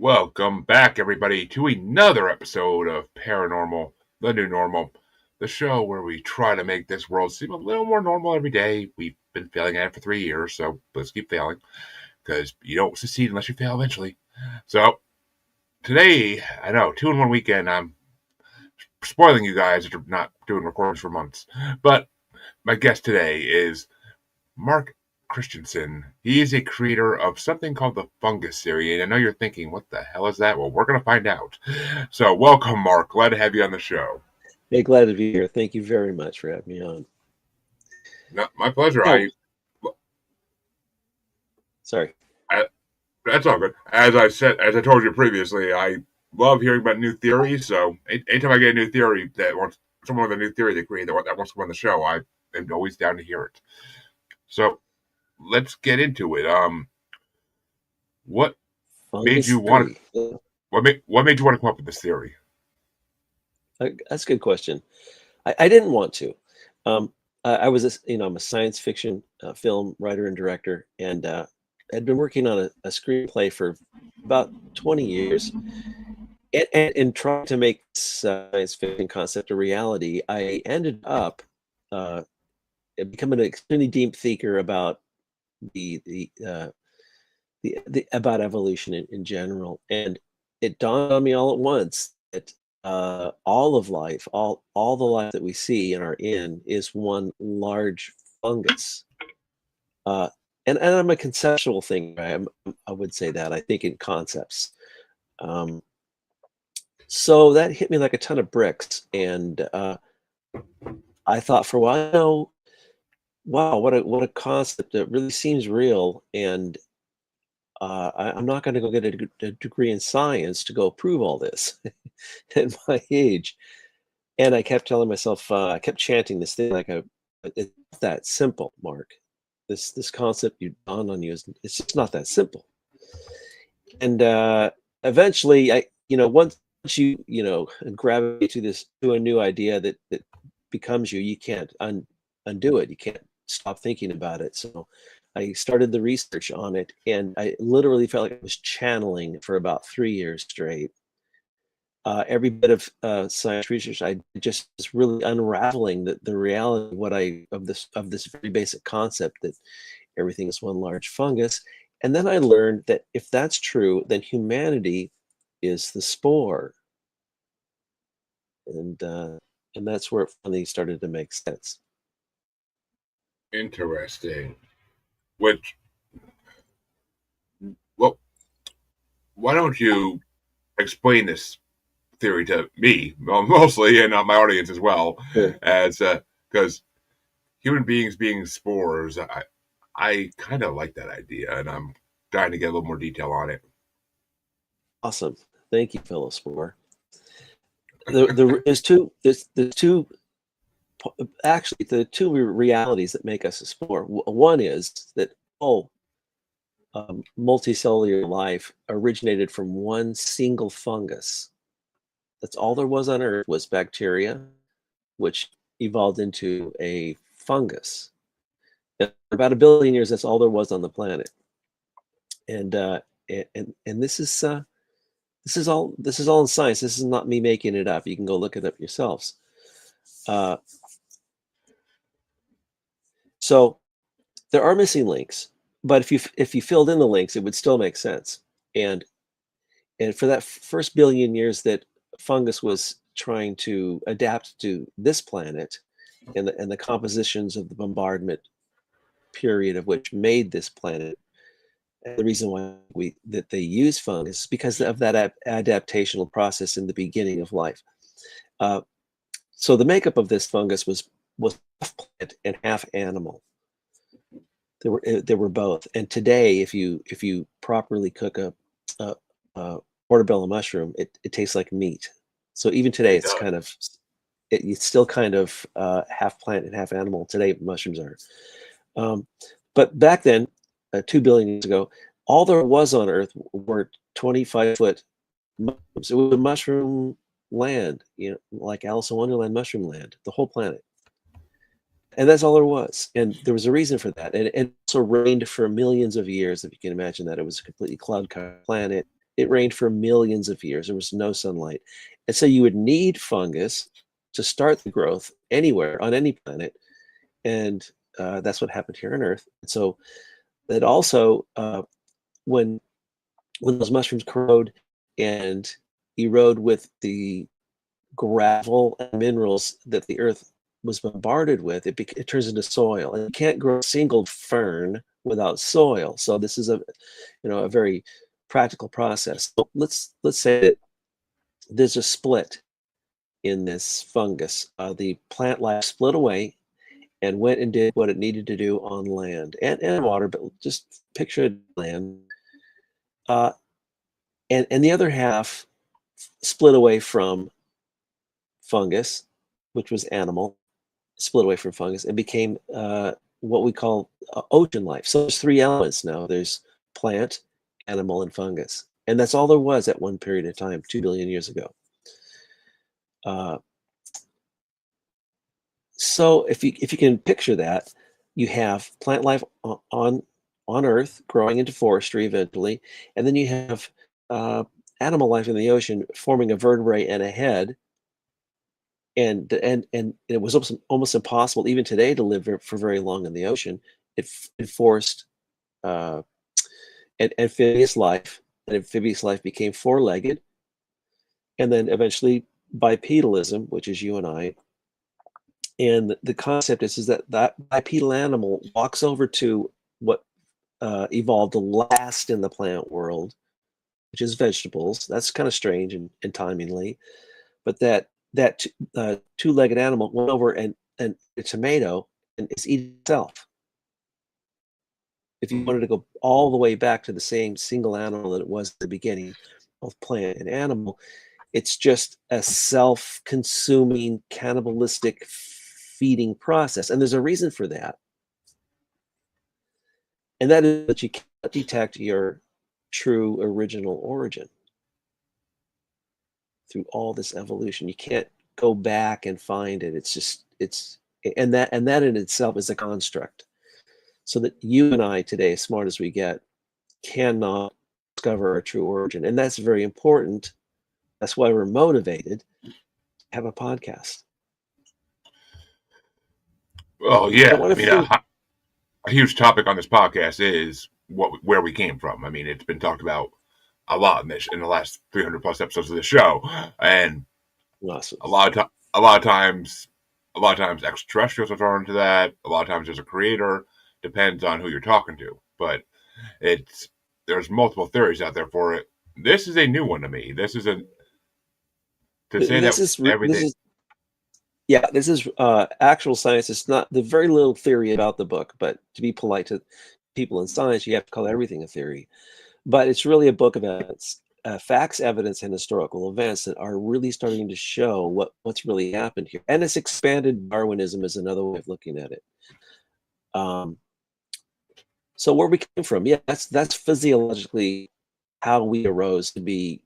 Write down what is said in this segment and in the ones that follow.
Welcome back, everybody, to another episode of Paranormal, the New Normal, the show where we try to make this world seem a little more normal every day. We've been failing at it for 3 years, so let's keep failing, because you don't succeed unless you fail eventually. So, today, I know, 2-in-1 weekend, I'm spoiling you guys that are not doing recordings for months, but my guest today is Mark Christensen. He is a creator of something called the Fungus Theory, and I know you're thinking, what the hell is that? Well, we're going to find out. So, welcome, Mark. Glad to have you on the show. Hey, glad to be here. Thank you very much for having me on. No, my pleasure. Sorry. That's all good. As I told you previously, I love hearing about new theories. So, anytime I get a new theory that wants someone with a new theory they create that wants to come on the show, I am always down to hear it. So, let's get into it. What made you want? What made you want to come up with this theory? That's a good question. I didn't want to. I was, I'm a science fiction film writer and director, and had been working on a screenplay for about 20 years. And in trying to make science fiction concept a reality, I ended up becoming an extremely deep thinker about about evolution in general. And it dawned on me all at once that all of life, all the life that we see and are in, is one large fungus. And I'm a conceptual thinker. I would say that I think in concepts. So that hit me like a ton of bricks, and I thought for a while, wow, what a concept that really seems real. And I'm not going to go get a degree in science to go prove all this at my age. And I kept telling myself, I kept chanting this thing like it's not that simple, Mark. This concept you dawned on you it's just not that simple. And eventually, once you gravitate to a new idea that becomes you can't undo it. You can't stop thinking about it. So I started the research on it, and I literally felt like I was channeling for about 3 years straight. Every bit of science research, I just was really unraveling the reality of this very basic concept that everything is one large fungus. And then I learned that if that's true, then humanity is the spore, and that's where it finally started to make sense. Interesting. Well, why don't you explain this theory to me, mostly, and my audience as well, Sure. as because human beings being spores, I kind of like that idea, and I'm trying to get a little more detail on it. Awesome. Thank you, fellow spore. There's two actually the two realities that make us a spore. One is that multicellular life originated from one single fungus. That's all there was on Earth was bacteria, which evolved into a fungus. And for about 1 billion years, that's all there was on the planet. And this is all in science. This is not me making it up. You can go look it up yourselves. So there are missing links, but if you filled in the links, it would still make sense. And for that first 1 billion years that fungus was trying to adapt to this planet, and the compositions of the bombardment period of which made this planet, and the reason why that they use fungus is because of that adaptational process in the beginning of life. So the makeup of this fungus was half plant and half animal. There were both. And today, if you properly cook a portobello mushroom, it tastes like meat. So even today, it's still kind of half plant and half animal. Today, mushrooms are. But back then, 2 billion years ago, all there was on Earth were 25-foot mushrooms. It was a mushroom land, like Alice in Wonderland mushroom land, the whole planet. And that's all there was. And there was a reason for that. And it also rained for millions of years, if you can imagine that. It was a completely cloud-covered planet. it rained for millions of years. There was no sunlight. And so you would need fungus to start the growth anywhere on any planet. And that's what happened here on Earth. And so that also, when those mushrooms corrode and erode with the gravel and minerals that the Earth was bombarded with, it turns into soil. And you can't grow a single fern without soil. So this is a very practical process. So let's say that there's a split in this fungus. The plant life split away and went and did what it needed to do on land and water, but just picture land. And the other half split away from fungus, which was animal, split away from fungus and became what we call ocean life. So there's three elements now. There's plant, animal, and fungus. And that's all there was at one period of time, 2 billion years ago. So if you can picture that, you have plant life on Earth growing into forestry eventually, and then you have animal life in the ocean forming a vertebrae and a head. And it was almost impossible even today to live for very long in the ocean. It forced amphibious life, and amphibious life became four-legged, and then eventually bipedalism, which is you and I. And the concept is that bipedal animal walks over to what evolved last in the plant world, which is vegetables. That's kind of strange and timingly, but that two-legged animal went over and a tomato and it's eating itself. If you wanted to go all the way back to the same single animal that it was at the beginning, both plant and animal, it's just a self-consuming, cannibalistic feeding process. And there's a reason for that. And that is that you can't detect your true original origin through all this evolution. You can't go back and find it. And that in itself is a construct. So that you and I today, as smart as we get, cannot discover our true origin. And that's very important. That's why we're motivated to have a podcast. Well, yeah. I mean, a huge topic on this podcast is where we came from. I mean, it's been talked about a lot in the last 300 plus episodes of the show, and awesome. a lot of times extraterrestrials are thrown into that. A lot of times there's a creator. Depends on who you're talking to, but there's multiple theories out there for it. This is a new one to me. This is actual science. It's not the very little theory about the book, but to be polite to people in science, you have to call everything a theory. But it's really a book of evidence, facts, evidence, and historical events that are really starting to show what's really happened here. And it's expanded Darwinism is another way of looking at it. So where we came from, yeah, that's physiologically how we arose to be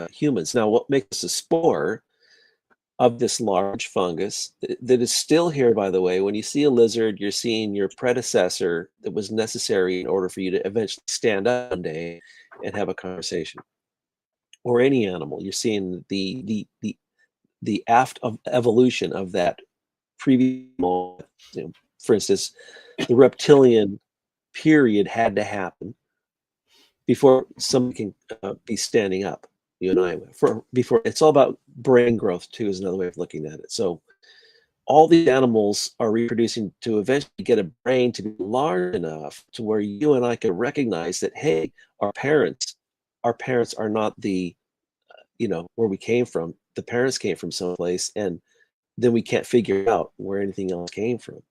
humans. Now, what makes us a spore of this large fungus that is still here, by the way? When you see a lizard, you're seeing your predecessor that was necessary in order for you to eventually stand up one day and have a conversation. Or any animal, you're seeing the aft of evolution of that previous moment. For instance, the reptilian period had to happen before somebody can be standing up. You and I, before it's all about brain growth too, is another way of looking at it. So all these animals are reproducing to eventually get a brain to be large enough to where you and I can recognize that, hey, our parents are not the, where we came from. The parents came from someplace, and then we can't figure out where anything else came from.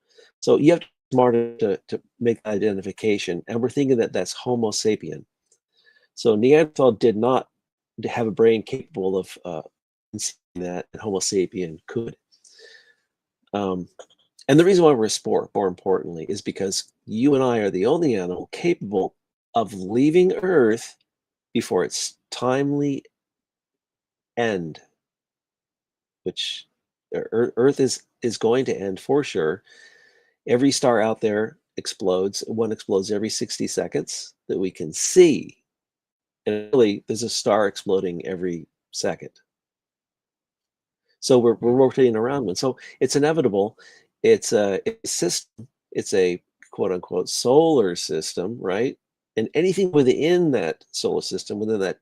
So you have to be smarter to make that identification. And we're thinking that that's Homo sapien. So Neanderthal did not have a brain capable of seeing that, and Homo sapien could. And the reason why we're a spore, more importantly, is because you and I are the only animal capable of leaving Earth before its timely end, which Earth is going to end for sure. Every star out there explodes. One explodes every 60 seconds that we can see. And really, there's a star exploding every second. So we're rotating around one. So it's inevitable. It's a system. It's a quote unquote solar system, right? And anything within that solar system, within that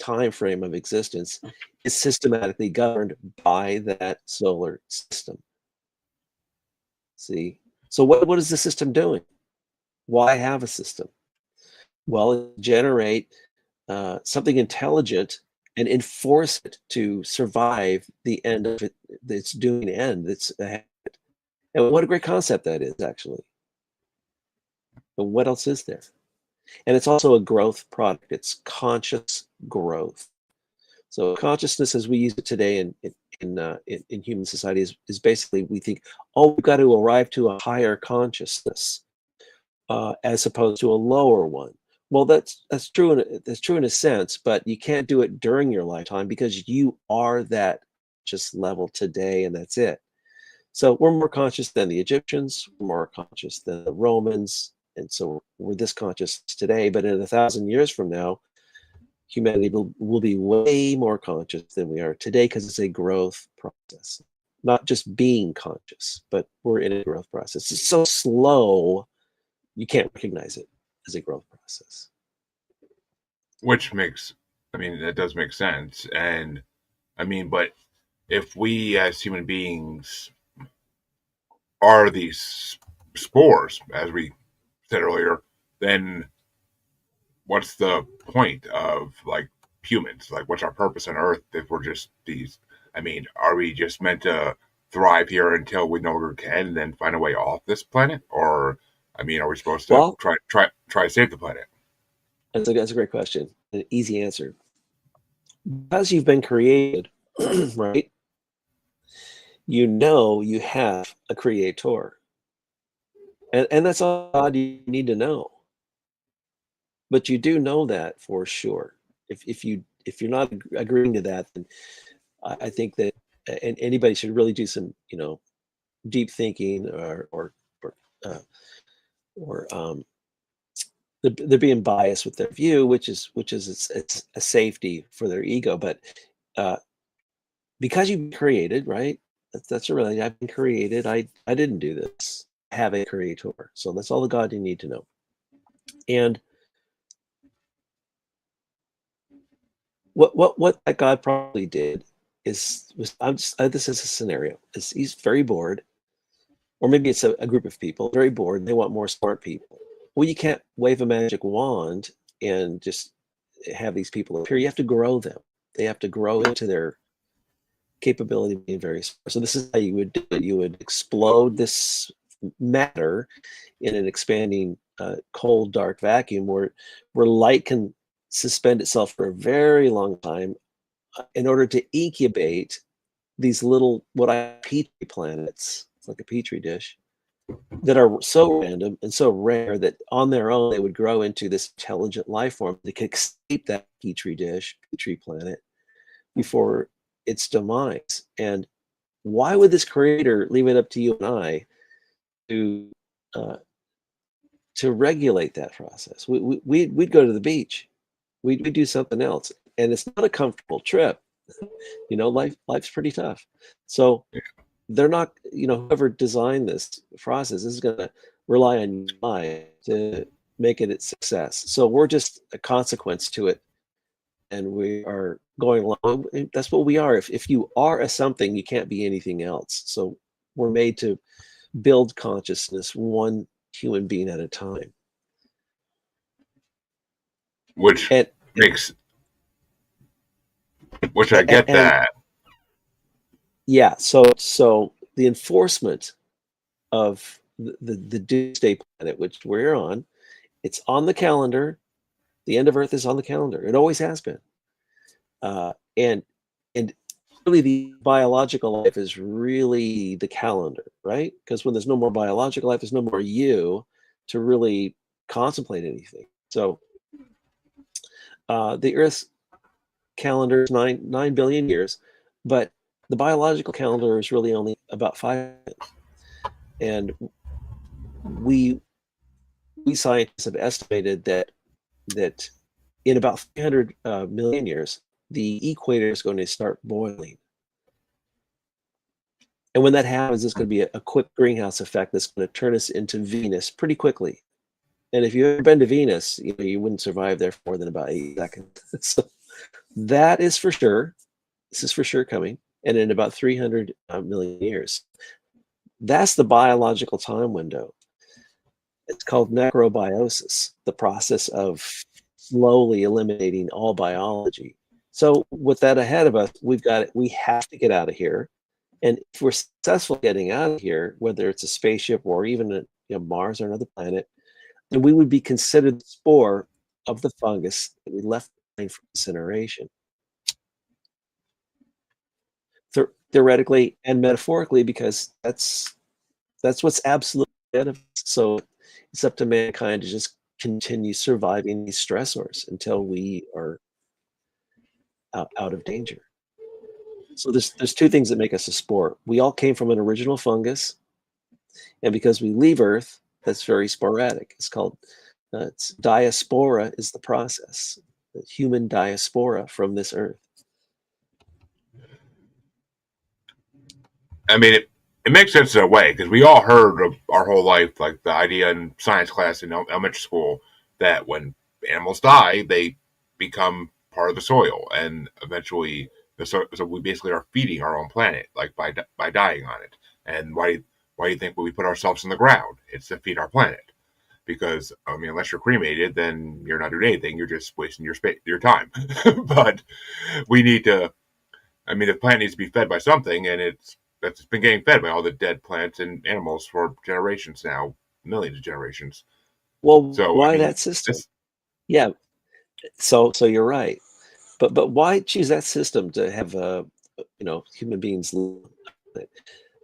time frame of existence, is systematically governed by that solar system. See? So what is the system doing? Why have a system? Well, generate something intelligent and enforce it to survive the end of it. It's doing end. And what a great concept that is, actually. But what else is there? And it's also a growth product. It's conscious growth. So consciousness, as we use it today in human society, is basically we think, oh, we've got to arrive to a higher consciousness as opposed to a lower one. Well, that's true in a sense, but you can't do it during your lifetime because you are that just level today, and that's it. So we're more conscious than the Egyptians, we're more conscious than the Romans, and so we're this conscious today. But in 1,000 years from now, humanity will be way more conscious than we are today because it's a growth process, not just being conscious, but we're in a growth process. It's so slow, you can't recognize it as a growth process. Which makes, I mean, that does make sense. And I mean, but if we as human beings are these spores, as we said earlier, then what's the point of like humans? Like, what's our purpose on Earth if we're just these? I mean, are we just meant to thrive here until we no longer can, and then find a way off this planet? Or, I mean, are we supposed to Well, try to save the planet? that's a great question. An easy answer. Because you've been created, right? You know you have a creator. And that's all you need to know. But you do know that for sure. If you're not agreeing to that, then I think that and anybody should really do some, deep thinking or uh, or they're being biased with their view, which is it's a safety for their ego. But uh, because you've been created, right? That's a reality. I've been created. I didn't do this. I have a creator. So that's all the God you need to know. And what that God probably did this is a scenario. He's very bored, or maybe it's a group of people very bored. And they want more smart people. Well, you can't wave a magic wand and just have these people appear. You have to grow them. They have to grow into their capability of being very smart. So this is how you would do it. You would explode this matter in an expanding cold dark vacuum where light can suspend itself for a very long time in order to incubate these little what I petri planets. It's like a petri dish that are so random and so rare that on their own they would grow into this intelligent life form that could escape that petri planet before its demise. And why would this creator leave it up to you and I to uh, to regulate that process? We'd go to the beach. We'd do something else, and it's not a comfortable trip. Life's pretty tough. So they're not, whoever designed this process is going to rely on you and I to make it a success. So we're just a consequence to it, and we are going along. That's what we are. If you are a something, you can't be anything else. So we're made to build consciousness one human being at a time. Which And makes, which I and, get and that. yeah, so the enforcement of the doomsday planet, which we're on, it's on the calendar. The end of Earth is on the calendar. It always has been. And really, the biological life is really the calendar, right? Because when there's no more biological life, there's no more you to really contemplate anything. So the Earth's calendar is 9 billion years, but the biological calendar is really only about 5. And we scientists have estimated that in about 300 million years, the equator is going to start boiling. And when that happens, it's going to be a quick greenhouse effect that's going to turn us into Venus pretty quickly. And if you've ever been to Venus, you wouldn't survive there for more than about 8 seconds. So that is for sure. This is for sure coming. And in about 300 million years. That's the biological time window. It's called necrobiosis, the process of slowly eliminating all biology. So with that ahead of us, we have to get out of here. And if we're successful getting out of here, whether it's a spaceship or even Mars or another planet, then we would be considered the spore of the fungus that we left behind for incineration. Theoretically and metaphorically, because that's what's absolutely ahead of us. So it's up to mankind to just continue surviving these stressors until we are out of danger. So there's two things that make us a spore. We all came from an original fungus, and because we leave Earth, that's very sporadic. It's called it's diaspora is the process, the human diaspora from this Earth. I mean, it makes sense in a way because we all heard of our whole life, like the idea in science class in elementary school, that when animals die, they become part of the soil, and eventually, so we basically are feeding our own planet, like by dying on it. And why do you think we put ourselves in the ground? It's to feed our planet. Because I mean, unless you're cremated, then you're not doing anything. You're just wasting your time. But we need to. I mean, the plant needs to be fed by something, and that's been getting fed by all the dead plants and animals for generations now, millions of generations. Well, So I why mean, that system? this Yeah, so you're right. But why choose that system to have human beings live on it?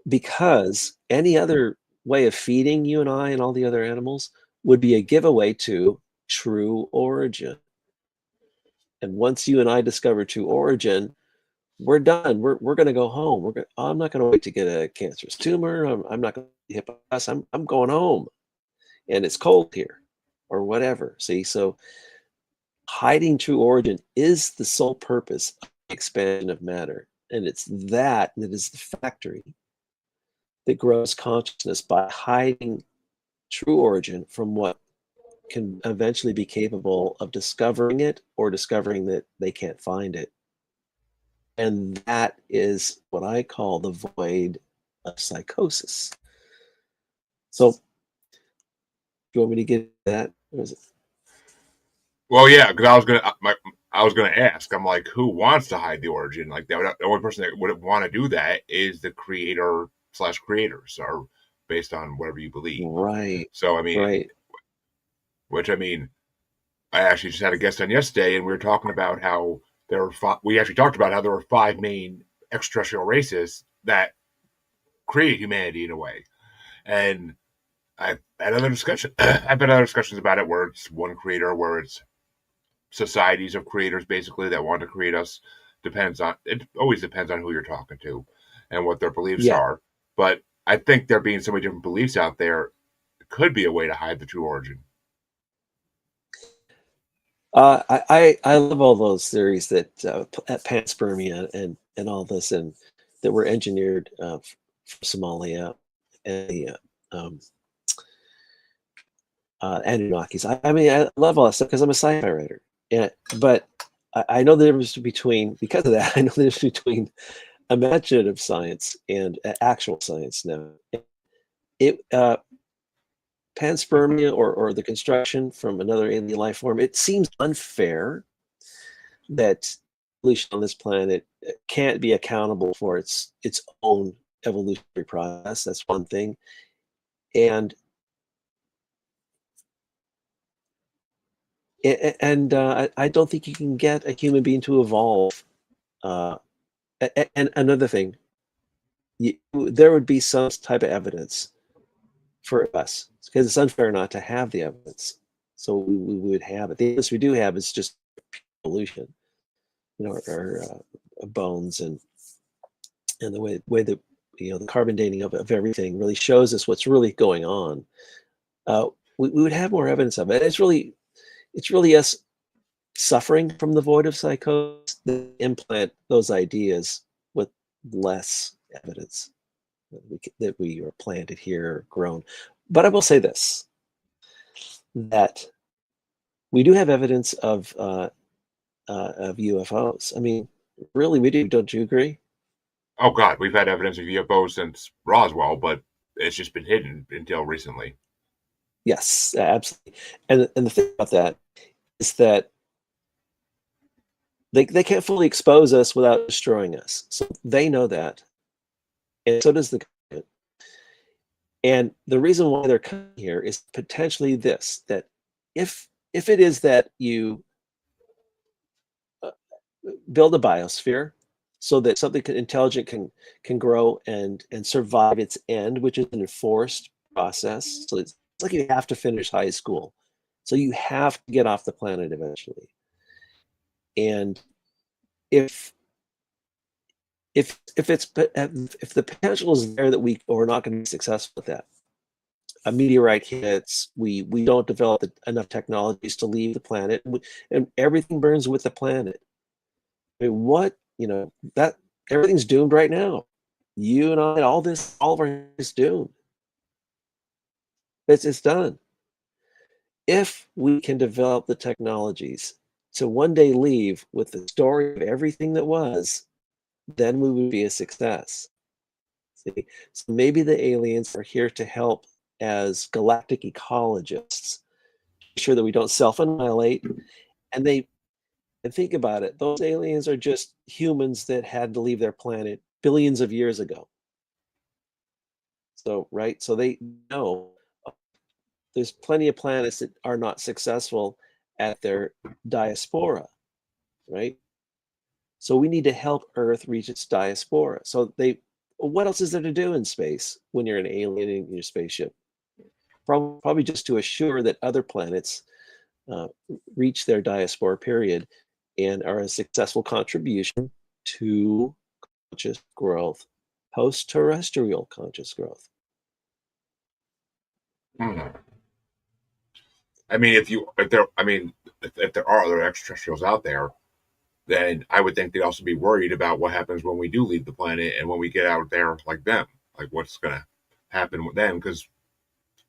Because any other way of feeding you and I and all the other animals would be a giveaway to true origin. And once you and I discover true origin, we're done. We're going to go home. I'm not going to wait to get a cancerous tumor. I'm not going to hit us. I'm going home, and it's cold here, or whatever. See, so hiding true origin is the sole purpose of the expansion of matter, and it's that is the factory that grows consciousness by hiding true origin from what can eventually be capable of discovering it or discovering that they can't find it. And that is what I call the void of psychosis. So, do you want me to get that? Or is it? well, yeah, because I was gonna ask. I'm like, who wants to hide the origin? Like the only person that would want to do that is the creator slash creators, or based on whatever you believe. Right, So I mean, right. which I mean, I actually just had a guest on yesterday, and we were talking about how we actually talked about how there were 5 main extraterrestrial races that created humanity in a way. And I've had other discussion. I've had other discussions about it where it's one creator, where it's societies of creators basically that want to create us. It always depends on who you're talking to and what their beliefs Yeah. are. But I think there being so many different beliefs out there could be a way to hide the true origin. I love all those theories that at panspermia and all this, and that were engineered from Somalia and the Anunnakis. I mean, I love all that stuff because I'm a sci-fi writer. But I know the difference between, because of that, I know the difference between imaginative science and actual science now. It Panspermia or the construction from another alien life form, it seems unfair that evolution on this planet can't be accountable for its own evolutionary process. That's one thing. And I don't think you can get a human being to evolve. And another thing, there would be some type of evidence for us, because it's unfair not to have the evidence. So we would have it. The evidence we do have is just evolution, our bones and the way that the carbon dating of everything really shows us what's really going on. We would have more evidence of it. It's really us suffering from the void of psychosis, they implant those ideas with less evidence that we are planted here, grown. But I will say this, that we do have evidence of UFOs. I mean, really, we do. Don't you agree? Oh God, we've had evidence of UFOs since Roswell, but it's just been hidden until recently. Yes, absolutely. And the thing about that is that they can't fully expose us without destroying us. So they know that, and so does the government. And the reason why they're coming here is potentially this: that if it is that you uh, build a biosphere so that something intelligent can grow and survive its end, which is an enforced process. So it's like you have to finish high school, so you have to get off the planet eventually. And if if the potential is there that we're not going to be successful with that, a meteorite hits, we don't develop enough technologies to leave the planet, and everything burns with the planet. I mean, what, that everything's doomed right now. You and I, all of our is doomed. It's done. If we can develop the technologies to one day leave with the story of everything that was, then we would be a success. See? So maybe the aliens are here to help as galactic ecologists, ensure that we don't self-annihilate. And think about it, those aliens are just humans that had to leave their planet billions of years ago. So, right? So they know there's plenty of planets that are not successful at their diaspora, right? So we need to help Earth reach its diaspora. So what else is there to do in space when you're an alien in your spaceship? Probably just to assure that other planets uh, reach their diaspora period and are a successful contribution to conscious growth, post-terrestrial conscious growth. Hmm. I mean, if there are other extraterrestrials out there, then I would think they'd also be worried about what happens when we do leave the planet and when we get out there like them, like what's gonna happen with them, because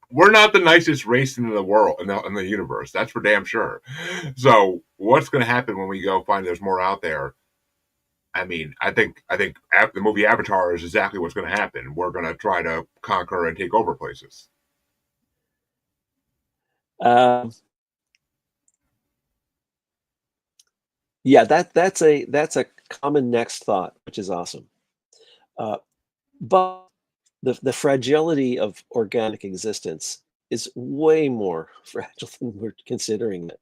we're not the nicest race in the world in the universe. That's for damn sure. So what's gonna happen when we go find there's more out there? I mean, I think the movie Avatar is exactly what's going to happen. We're going to try to conquer and take over places. Um, yeah, that's a common next thought, which is awesome. Uh, but the fragility of organic existence is way more fragile than we're considering it.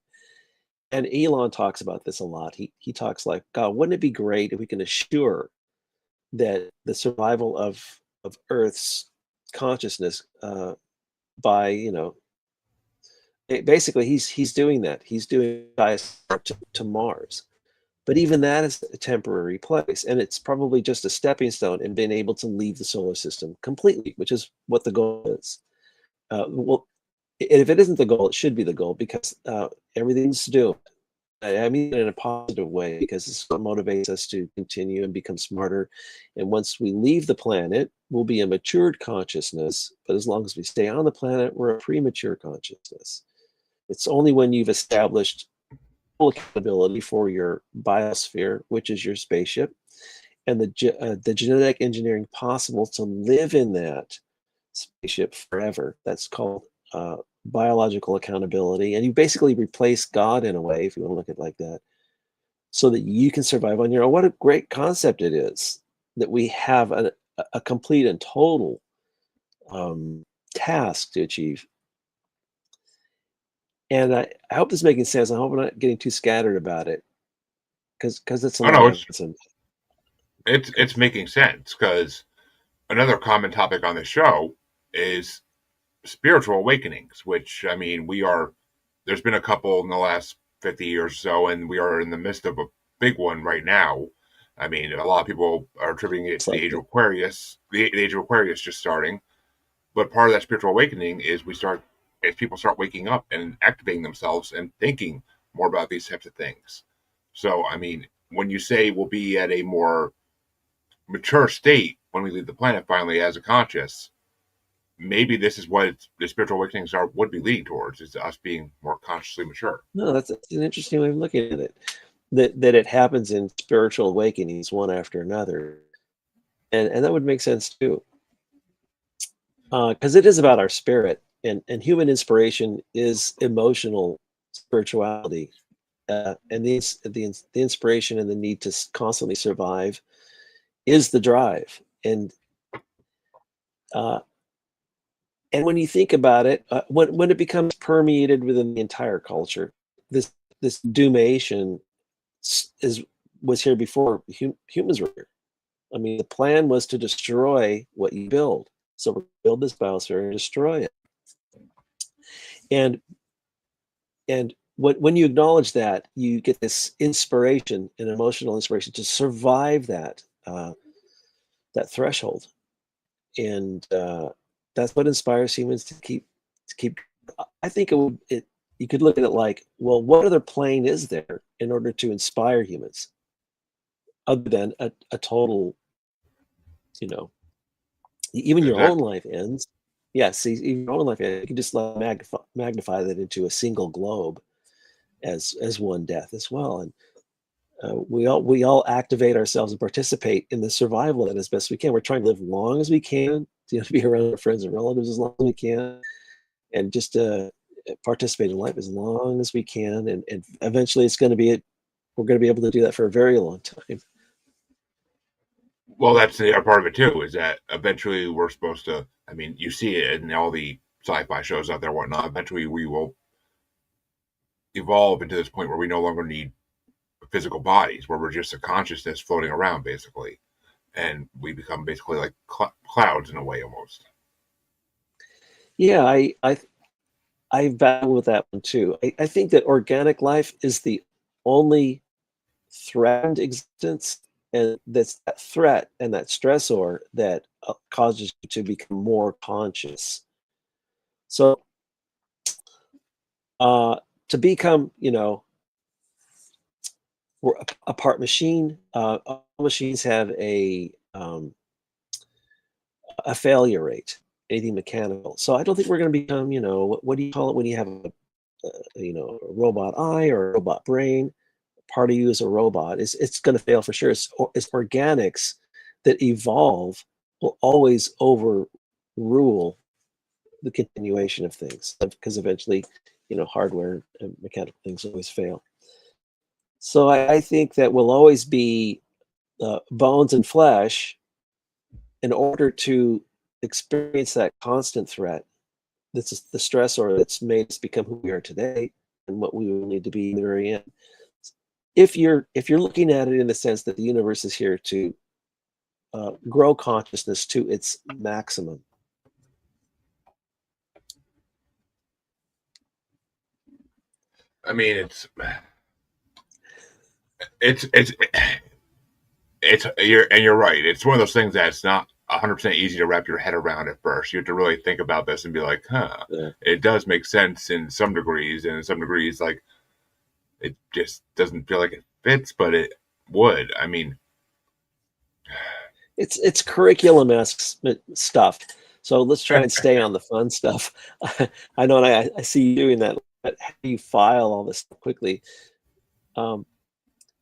And Elon talks about this a lot. He talks like, God, wouldn't it be great if we can assure that the survival of Earth's consciousness by basically he's doing that. He's doing to Mars. But even that is a temporary place, and it's probably just a stepping stone and being able to leave the solar system completely, which is what the goal is. Well, if it isn't the goal, it should be the goal because everything's doomed. I mean, in a positive way, because it's what motivates us to continue and become smarter. And once we leave the planet, we'll be a matured consciousness. But as long as we stay on the planet, we're a premature consciousness. It's only when you've established full accountability for your biosphere, which is your spaceship, and the genetic engineering possible to live in that spaceship forever. That's called biological accountability. And you basically replace God in a way, if you want to look at it like that, so that you can survive on your own. What a great concept it is that we have a complete and total task to achieve. And I hope this is making sense. I hope I'm not getting too scattered about it because it's a Oh lot no, of it's evidence. And it's it's making sense because another common topic on the show is spiritual awakenings, which I mean we are. There's been a couple in the last 50 years or so, and we are in the midst of a big one right now. I mean, a lot of people are attributing it it's to the like age of Aquarius, the age of Aquarius just starting. But part of that spiritual awakening is as people start waking up and activating themselves and thinking more about these types of things. So, I mean, when you say we'll be at a more mature state when we leave the planet finally as a conscious, maybe this is what the spiritual awakenings would be leading towards, is us being more consciously mature. No, that's an interesting way of looking at it. That it happens in spiritual awakenings one after another, and that would make sense too, because it is about our spirit, and human inspiration is emotional spirituality, and the inspiration and the need to constantly survive is the drive, uh, and when you think about it, when it becomes permeated within the entire culture, this doomation is was here before humans were here. I mean, the plan was to destroy what you build. So we build this biosphere and destroy it. And when you acknowledge that, you get this inspiration, an emotional inspiration to survive that threshold, and that's what inspires humans to keep. I think it. You could look at it like, well, what other plane is there in order to inspire humans, other than a total, you know, even your own Exactly. life ends. Yes, even your own life ends. You can just magnify that into a single globe as one death as well. And we all activate ourselves and participate in the survival of it as best we can. We're trying to live long as we can, to be around our friends and relatives as long as we can, and just participate in life as long as we can. And eventually, we're going to be able to do that for a very long time. Well, that's the other part of it too, is that eventually we're supposed to, I mean, you see it in all the sci-fi shows out there, whatnot. Eventually we will evolve into this point where we no longer need physical bodies, where we're just a consciousness floating around, basically. And we become basically like clouds in a way, almost. Yeah, I battle with that one too. I think that organic life is the only threatened existence, and that's that threat and that stressor that causes you to become more conscious. So uh, to become, we're a part machine. All machines have a failure rate. Anything mechanical. So I don't think we're going to become, what do you call it when you have a robot eye or a robot brain? Part of you is a robot. It's going to fail for sure. It's organics that evolve will always overrule the continuation of things, because eventually, hardware and mechanical things always fail. So I think that will always be bones and flesh in order to experience that constant threat. This is the stressor that's made us become who we are today and what we will need to be in the very end. If you're looking at it in the sense that the universe is here to grow consciousness to its maximum. I mean, it's you're right. It's one of those things that's not 100% easy to wrap your head around at first. You have to really think about this and be like, huh, Yeah. it does make sense in some degrees, and in some degrees, like, it just doesn't feel like it fits, but it would. I mean, It's curriculum stuff. So let's try and stay on the fun stuff. I know, and I see you doing that. But how do you file all this stuff quickly? Um,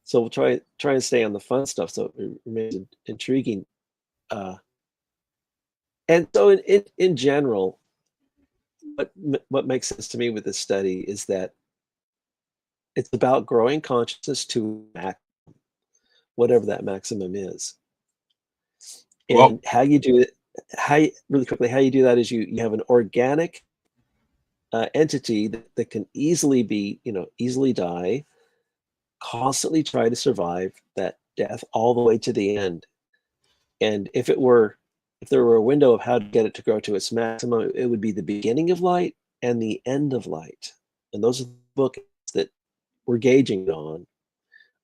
so we'll try and stay on the fun stuff, so it remains intriguing. Uh, and so in general, what makes sense to me with this study is that it's about growing consciousness to whatever that maximum is. well, And how you do it, really quickly, how you do that is you have an organic entity that can easily easily die, constantly try to survive that death all the way to the end. And if there were a window of how to get it to grow to its maximum, it would be the beginning of light and the end of light. And those are the books that we're gauging on.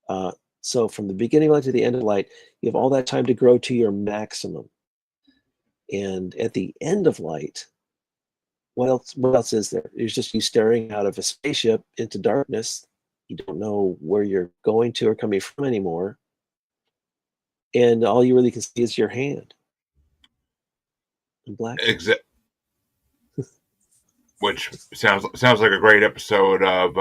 Uh, so from the beginning of light to the end of light, you have all that time to grow to your maximum. And at the end of light, what else is there? It's just you staring out of a spaceship into darkness. You don't know where you're going to or coming from anymore. And all you really can see is your hand and blackness. Which sounds like a great episode of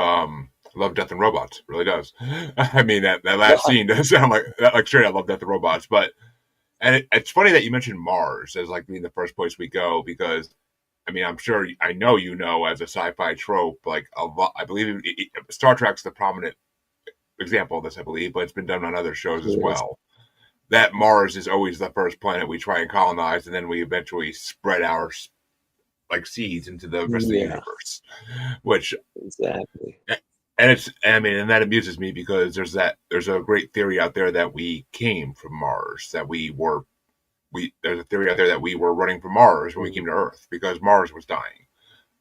Love, Death, and Robots. It really does. I mean, that last scene does sound like straight out Love, Death, and Robots. But it's funny that you mentioned Mars as like being the first place we go, because I mean, I know as a sci-fi trope, like a lot. I believe Star Trek's the prominent example of this, I believe, but it's been done on other shows as well. That Mars is always the first planet we try and colonize, and then we eventually spread our like seeds into the rest of the universe. Which exactly. And that amuses me because there's a great theory out there that we came from Mars, that there's a theory out there that we were running from Mars when we came to Earth because Mars was dying,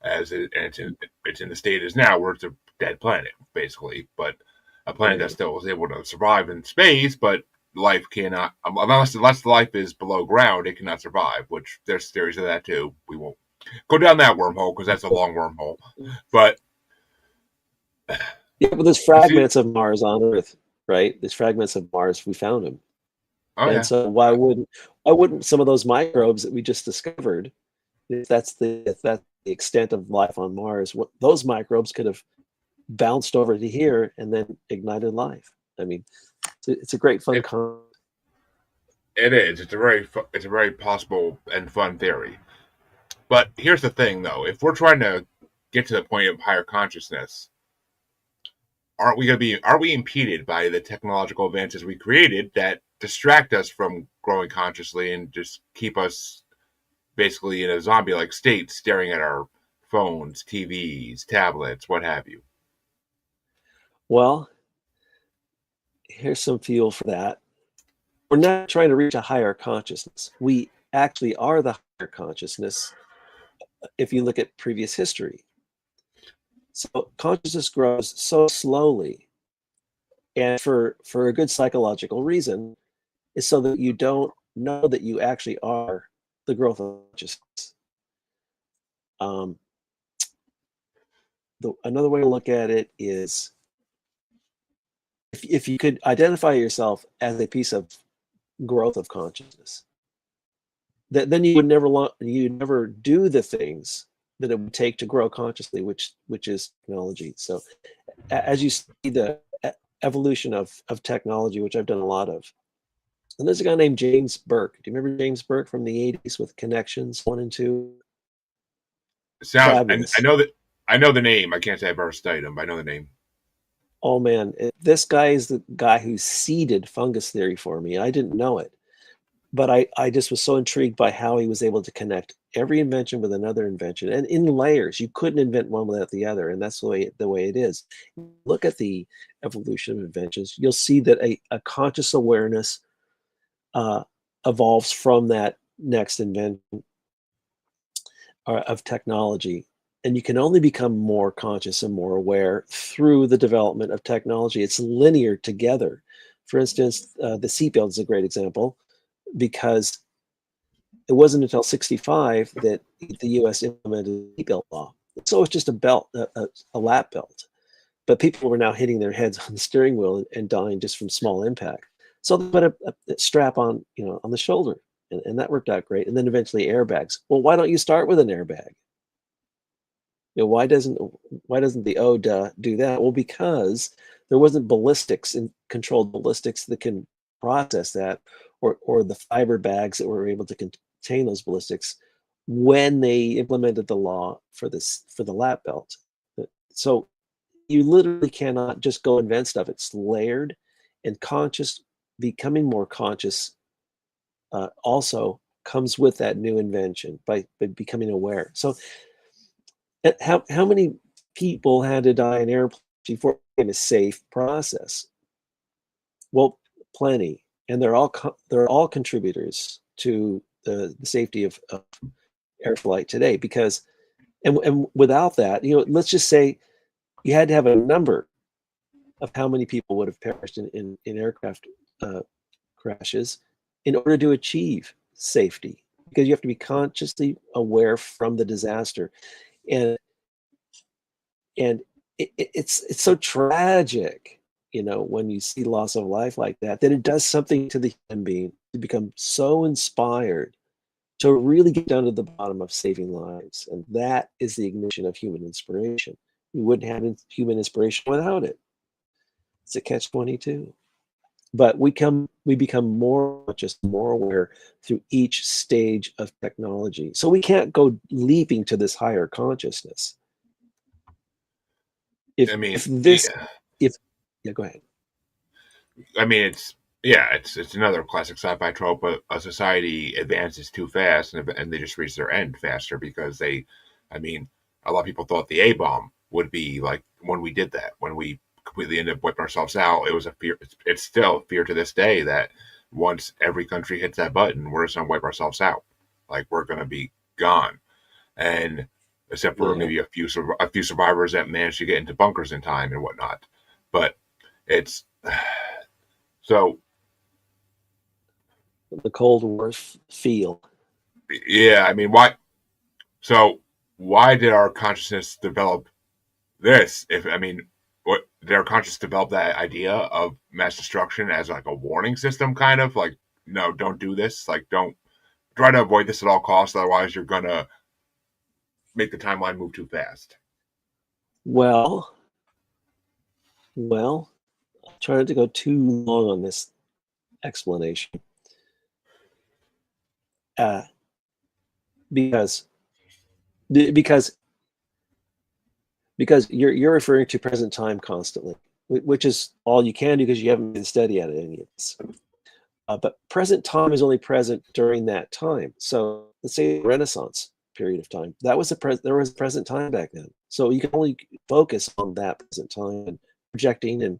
it's in the state it is now, where it's a dead planet basically, but a planet that still was able to survive in space, but life cannot, unless life is below ground, it cannot survive. Which there's theories of that too. We won't go down that wormhole because that's a long wormhole, but. Yeah, but there's fragments of Mars on Earth, right? There's fragments of Mars. We found them. Oh, and yeah. so why wouldn't some of those microbes that we just discovered, if that's the extent of life on Mars, those microbes could have bounced over to here and then ignited life? I mean, it's a great fun concept. It is. It's a very possible and fun theory. But here's the thing, though: if we're trying to get to the point of higher consciousness, aren't we impeded by the technological advances we created that distract us from growing consciously and just keep us basically in a zombie-like state, staring at our phones, TVs, tablets, what have you? Well, here's some fuel for that. We're not trying to reach a higher consciousness. We actually are the higher consciousness if you look at previous history. So consciousness grows so slowly, and for a good psychological reason, is so that you don't know that you actually are the growth of consciousness. Another way to look at it is, if you could identify yourself as a piece of growth of consciousness, then you would never do the things that it would take to grow consciously, which is technology. So as you see the evolution of technology, which I've done a lot of, and there's a guy named James Burke. Do you remember James Burke from the 80s with Connections 1 and 2? I know the name. I can't say I've ever studied him, but I know the name. Oh man, this guy is the guy who seeded fungus theory for me. I didn't know it, but I just was so intrigued by how he was able to connect every invention with another invention, and in layers. You couldn't invent one without the other, and that's the way it is. Look at the evolution of inventions. You'll see that a conscious awareness evolves from that next invention of technology. And you can only become more conscious and more aware through the development of technology. It's linear together. For instance, the seatbelt is a great example, because it wasn't until 1965 that the US implemented the seatbelt law. So it's just a belt, a lap belt. But people were now hitting their heads on the steering wheel and dying just from small impact. So they put a strap on, on the shoulder, and that worked out great. And then eventually airbags. Well, why don't you start with an airbag? Why doesn't the ODA do that? Well, because there wasn't ballistics and controlled ballistics that can process that, or the fiber bags that were able to contain those ballistics when they implemented the law for the lap belt. So you literally cannot just go invent stuff. It's layered, and becoming more conscious also comes with that new invention by becoming aware. So how many people had to die in airplanes before it became a safe process? Well, plenty, and they're all contributors to the safety of air flight today. Because and without that, let's just say you had to have a number of how many people would have perished in aircraft crashes in order to achieve safety, because you have to be consciously aware from the disaster. And it's so tragic, when you see loss of life like that it does something to the human being to become so inspired to really get down to the bottom of saving lives. And that is the ignition of human inspiration. We wouldn't have human inspiration without it. It's a catch-22. But we become more just more aware through each stage of technology. So we can't go leaping to this higher consciousness. If I mean, if this yeah. if Yeah, go ahead. I mean, it's another classic sci-fi trope. But a society advances too fast, and they just reach their end faster because I mean, a lot of people thought the A bomb would be like when we did that, when we completely ended up wiping ourselves out. It was a fear. It's still a fear to this day that once every country hits that button, we're just gonna wipe ourselves out. Like we're gonna be gone, and except for Yeah, maybe a few survivors that managed to get into bunkers in time and whatnot. But it's so the Cold War feel. yeah. I mean, why? So why did our consciousness develop this? If I mean, what did our consciousness develop that idea of mass destruction as like a warning system, kind of like, no, don't do this. Like, don't try to avoid this at all costs. Otherwise, you're gonna make the timeline move too fast. Well, well, I'm trying to go too long on this explanation. Uh, because because you're referring to present time constantly, which is all you can do because you haven't been steady at any of this. But present time is only present during that time. So let's say Renaissance period of time. There was present time back then. So you can only focus on that present time and projecting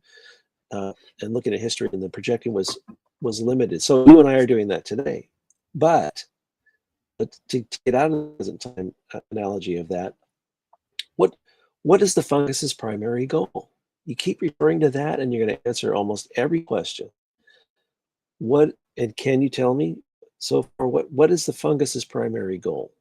uh, and looking at history, and the projecting was limited. So you and I are doing that today. But to get out of the present time analogy of that, what what is the fungus's primary goal? You keep referring to that, and you're going to answer almost every question. What and can you tell me so far what is the fungus's primary goal?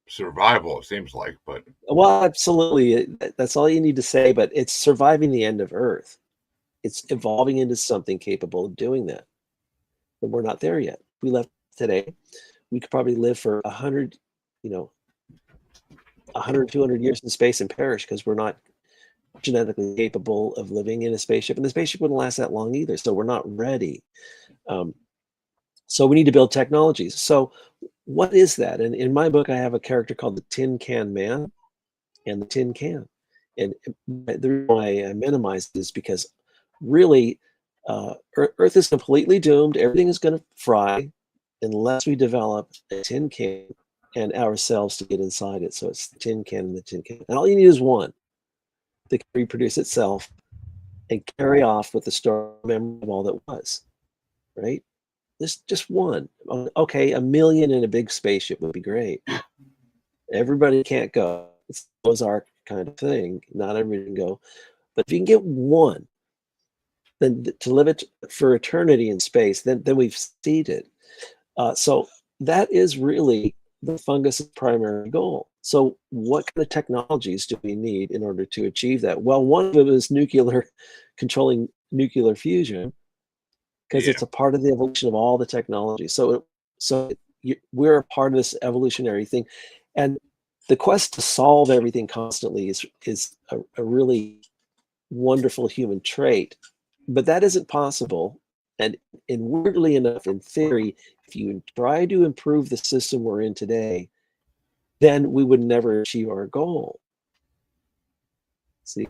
Survival, it seems like, but Well, absolutely. That's all you need to say, but it's surviving the end of Earth. It's evolving into something capable of doing that. But we're not there yet. If we left today, we could probably live for 100, you know, 100, 200 years in space and perish because we're not genetically capable of living in a spaceship. And the spaceship wouldn't last that long either. So we're not ready. Um, so we need to build technologies. So what is that? And in my book, I have a character called the Tin Can Man and the Tin Can. And the reason why I minimize this is because really, Earth is completely doomed. Everything is going to fry unless we develop a tin can and ourselves to get inside it. So it's the tin can and the tin can. And all you need is one that can reproduce itself and carry off with the story memory of all that was, right? Just one. Okay, a million in a big spaceship would be great. Everybody can't go. It's a Ozark kind of thing. Not everybody can go. But if you can get one, then to live it for eternity in space, then we've succeeded. So that is really the fungus's primary goal. So what kind of technologies do we need in order to achieve that? Well, one of them is controlling nuclear fusion, because yeah, it's a part of the evolution of all the technology. We're a part of this evolutionary thing, and the quest to solve everything constantly is a really wonderful human trait, but that isn't possible. And weirdly enough, in theory, if you try to improve the system we're in today, then we would never achieve our goal. See,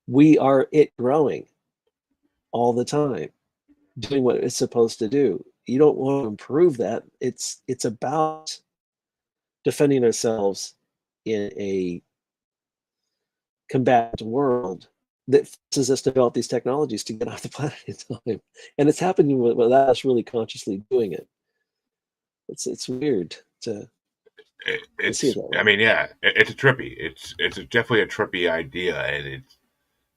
we are it growing all the time, doing what it's supposed to do. You don't want to improve that. It's about defending ourselves in a combatant world that forces us to develop these technologies to get off the planet in time. And it's happening without us really consciously doing it. It's weird to see it it's. that I way. mean, yeah, it's a trippy. Definitely a trippy idea, and it's.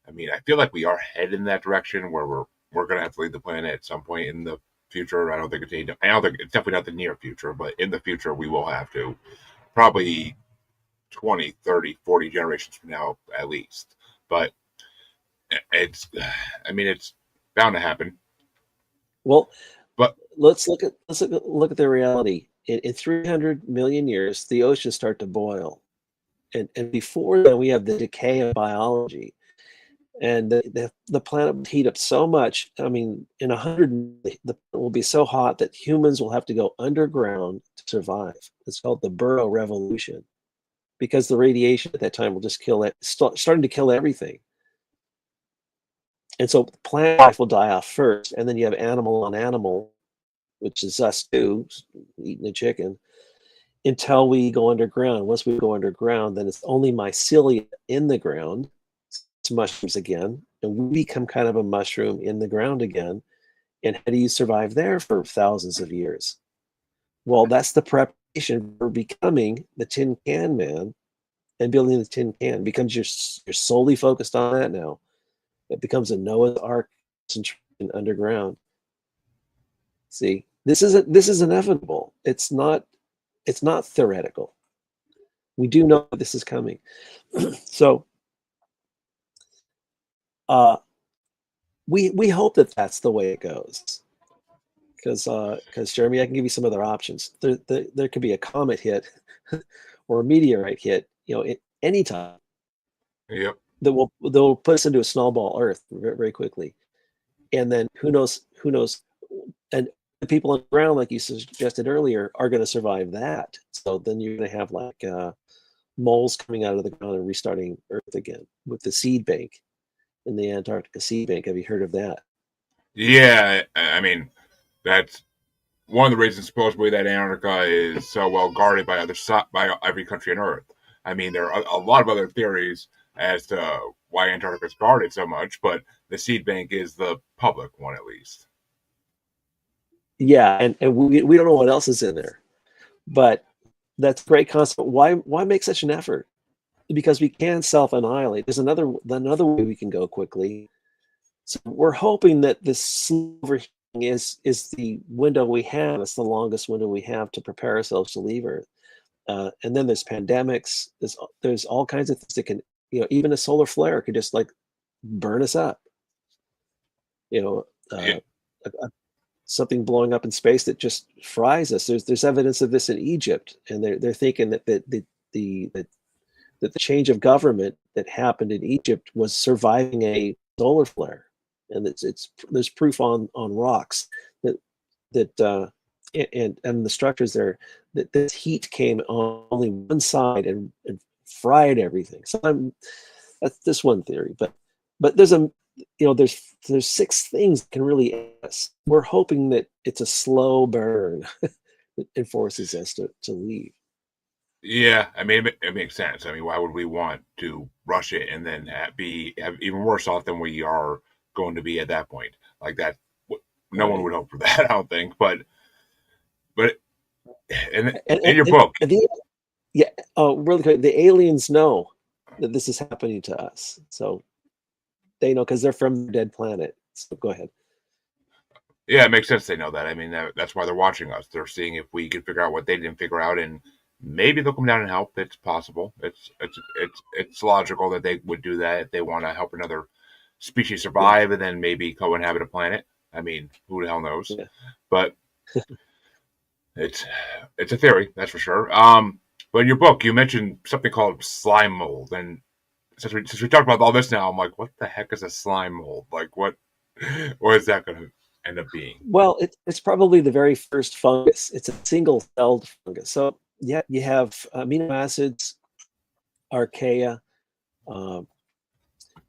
I mean, I feel like we are headed in that direction where we're gonna have to leave the planet at some point in the future. I don't think it's definitely not the near future, but in the future we will have to probably 20, 30, 40 generations from now at least. But it's, I mean, it's bound to happen. Well, But let's look at the reality. In 300 million years, the oceans start to boil, and before then, we have the decay of biology, and the planet will heat up so much. I mean, in 100, the planet will be so hot that humans will have to go underground to survive. It's called the Burrow Revolution, because the radiation at that time will just kill it, starting to kill everything. And so plant life will die off first, and then you have animal on animal, which is us too, eating a chicken, until we go underground. Once we go underground, then it's only mycelia in the ground. It's mushrooms again, and we become kind of a mushroom in the ground again. And how do you survive there for thousands of years? Well, that's the preparation for becoming the tin can man, and building the tin can becomes you're solely focused on that now. It becomes a Noah's Ark concentration underground. See, this is inevitable. It's not theoretical. We do know this is coming. So we hope that that's the way it goes. Because Jeremy, I can give you some other options. There could be a comet hit or a meteorite hit, at any time, yep, that will put us into a snowball Earth very, very quickly. And then who knows, and the people on the ground, like you suggested earlier, are going to survive that. So then you're going to have like moles coming out of the ground and restarting Earth again with the seed bank in the Antarctica seed bank. Have you heard of that? yeah. I mean, that's one of the reasons supposedly that Antarctica is so well guarded by every country on Earth. I mean, there are a lot of other theories as to why Antarctica is guarded so much, but the seed bank is the public one at least. Yeah, and we don't know what else is in there, but that's a great concept. Why make such an effort? Because we can self annihilate. There's another way we can go quickly. So we're hoping that this silver is the window we have. It's the longest window we have to prepare ourselves to leave Earth. And then there's pandemics. There's all kinds of things that can, even a solar flare could just like burn us up. You know, Yeah, something blowing up in space that just fries us. There's evidence of this in Egypt, and they're thinking that the change of government that happened in Egypt was surviving a solar flare, and it's there's proof on rocks that and the structures there that this heat came on only one side and fried everything. So that's this one theory, but there's six things that can really aid us. We're hoping that it's a slow burn that forces us to leave. yeah. I mean, it makes sense. I mean, why would we want to rush it and then have even worse off than we are going to be at that point? Like that, no one Right. would hope for that. I don't think. But in And, in and, your and, book, and the Yeah. Oh, really quick. The aliens know that this is happening to us. So they know because they're from the dead planet. So go ahead. yeah, it makes sense they know that. I mean, that's why they're watching us. They're seeing if we can figure out what they didn't figure out, and maybe they'll come down and help. It's possible. It's logical that they would do that if they want to help another species Yeah. survive and then maybe co-inhabit a planet. I mean, who the hell knows? Yeah. But it's it's a theory, that's for sure. But in your book, you mentioned something called slime mold, and since we talked about all this now, I'm like, what the heck is a slime mold? Like, what is that going to end up being? Well, it's probably the very first fungus. It's a single-celled fungus. So yeah, you have amino acids, archaea, um,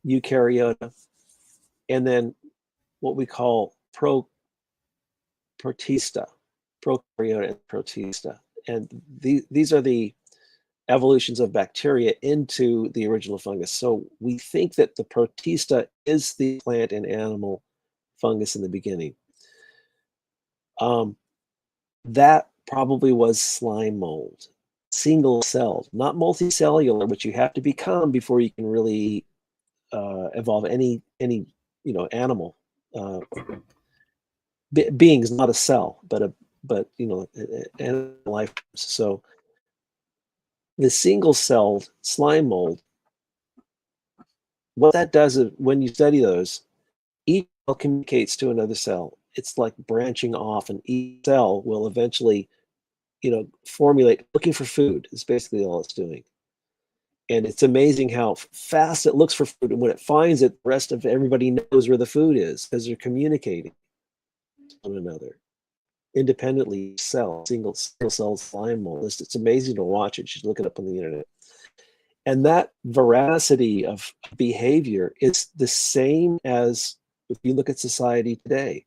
eukaryota, and then what we call protista, prokaryota and protista. And these are the evolutions of bacteria into the original fungus. So we think that the protista is the plant and animal fungus in the beginning. Um, that probably was slime mold, single celled, not multicellular, which you have to become before you can really evolve any animal beings, not a cell, but animal life. So The single-celled slime mold, what that does is when you study those, each cell communicates to another cell. It's like branching off, and each cell will eventually, formulate, looking for food is basically all it's doing. And it's amazing how fast it looks for food. And when it finds it, the rest of everybody knows where the food is because they're communicating to one another independently. Single cell slime mold. It's amazing to watch it. You should look it up on the internet. And that veracity of behavior is the same as if you look at society today.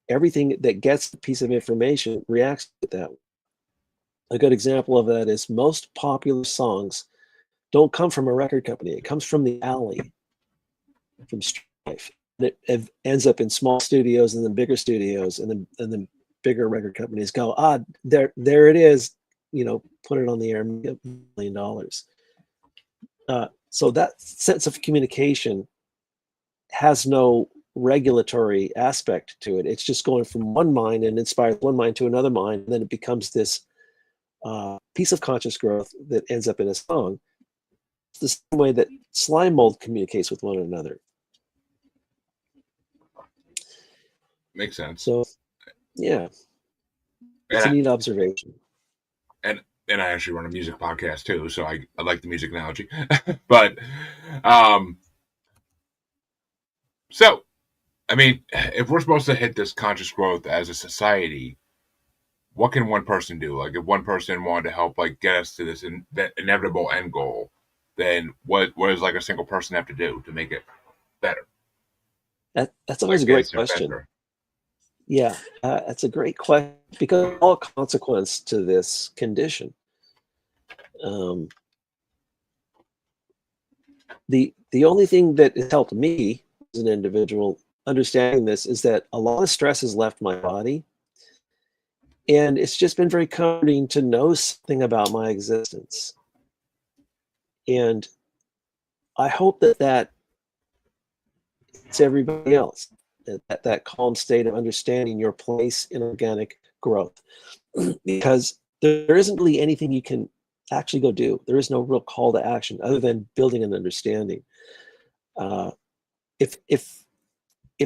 Everything that gets a piece of information reacts to that. A good example of that is most popular songs don't come from a record company. It comes from the alley, from street life. And it ends up in small studios and then bigger studios, and then bigger record companies go, there it is, put it on the air, $1 million. So that sense of communication has no regulatory aspect to it. It's just going from one mind and inspires one mind to another mind, and then it becomes this piece of conscious growth that ends up in a song. It's the same way that slime mold communicates with one another. Makes sense. So, yeah, it's a neat observation. And I actually run a music podcast too, so I like the music analogy. But, so, I mean, if we're supposed to hit this conscious growth as a society, what can one person do? Like, if one person wanted to help, like, get us to this that inevitable end goal, then what does like a single person have to do to make it better? That's always a great question. Better. Yeah, that's a great question, because all consequence to this condition. The only thing that has helped me as an individual understanding this is that a lot of stress has left my body, and it's just been very comforting to know something about my existence. And I hope that it's everybody else, that calm state of understanding your place in organic growth, because there isn't really anything you can actually go do. There is no real call to action other than building an understanding. If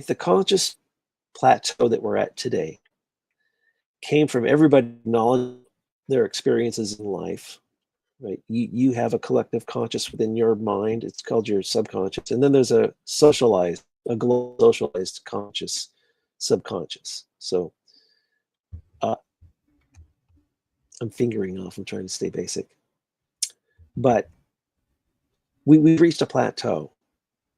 the conscious plateau that we're at today came from everybody acknowledging their experiences in life, right? You have a collective conscious within your mind. It's called your subconscious. And then there's a global socialized conscious subconscious. So I'm fingering off. I'm trying to stay basic. But we've reached a plateau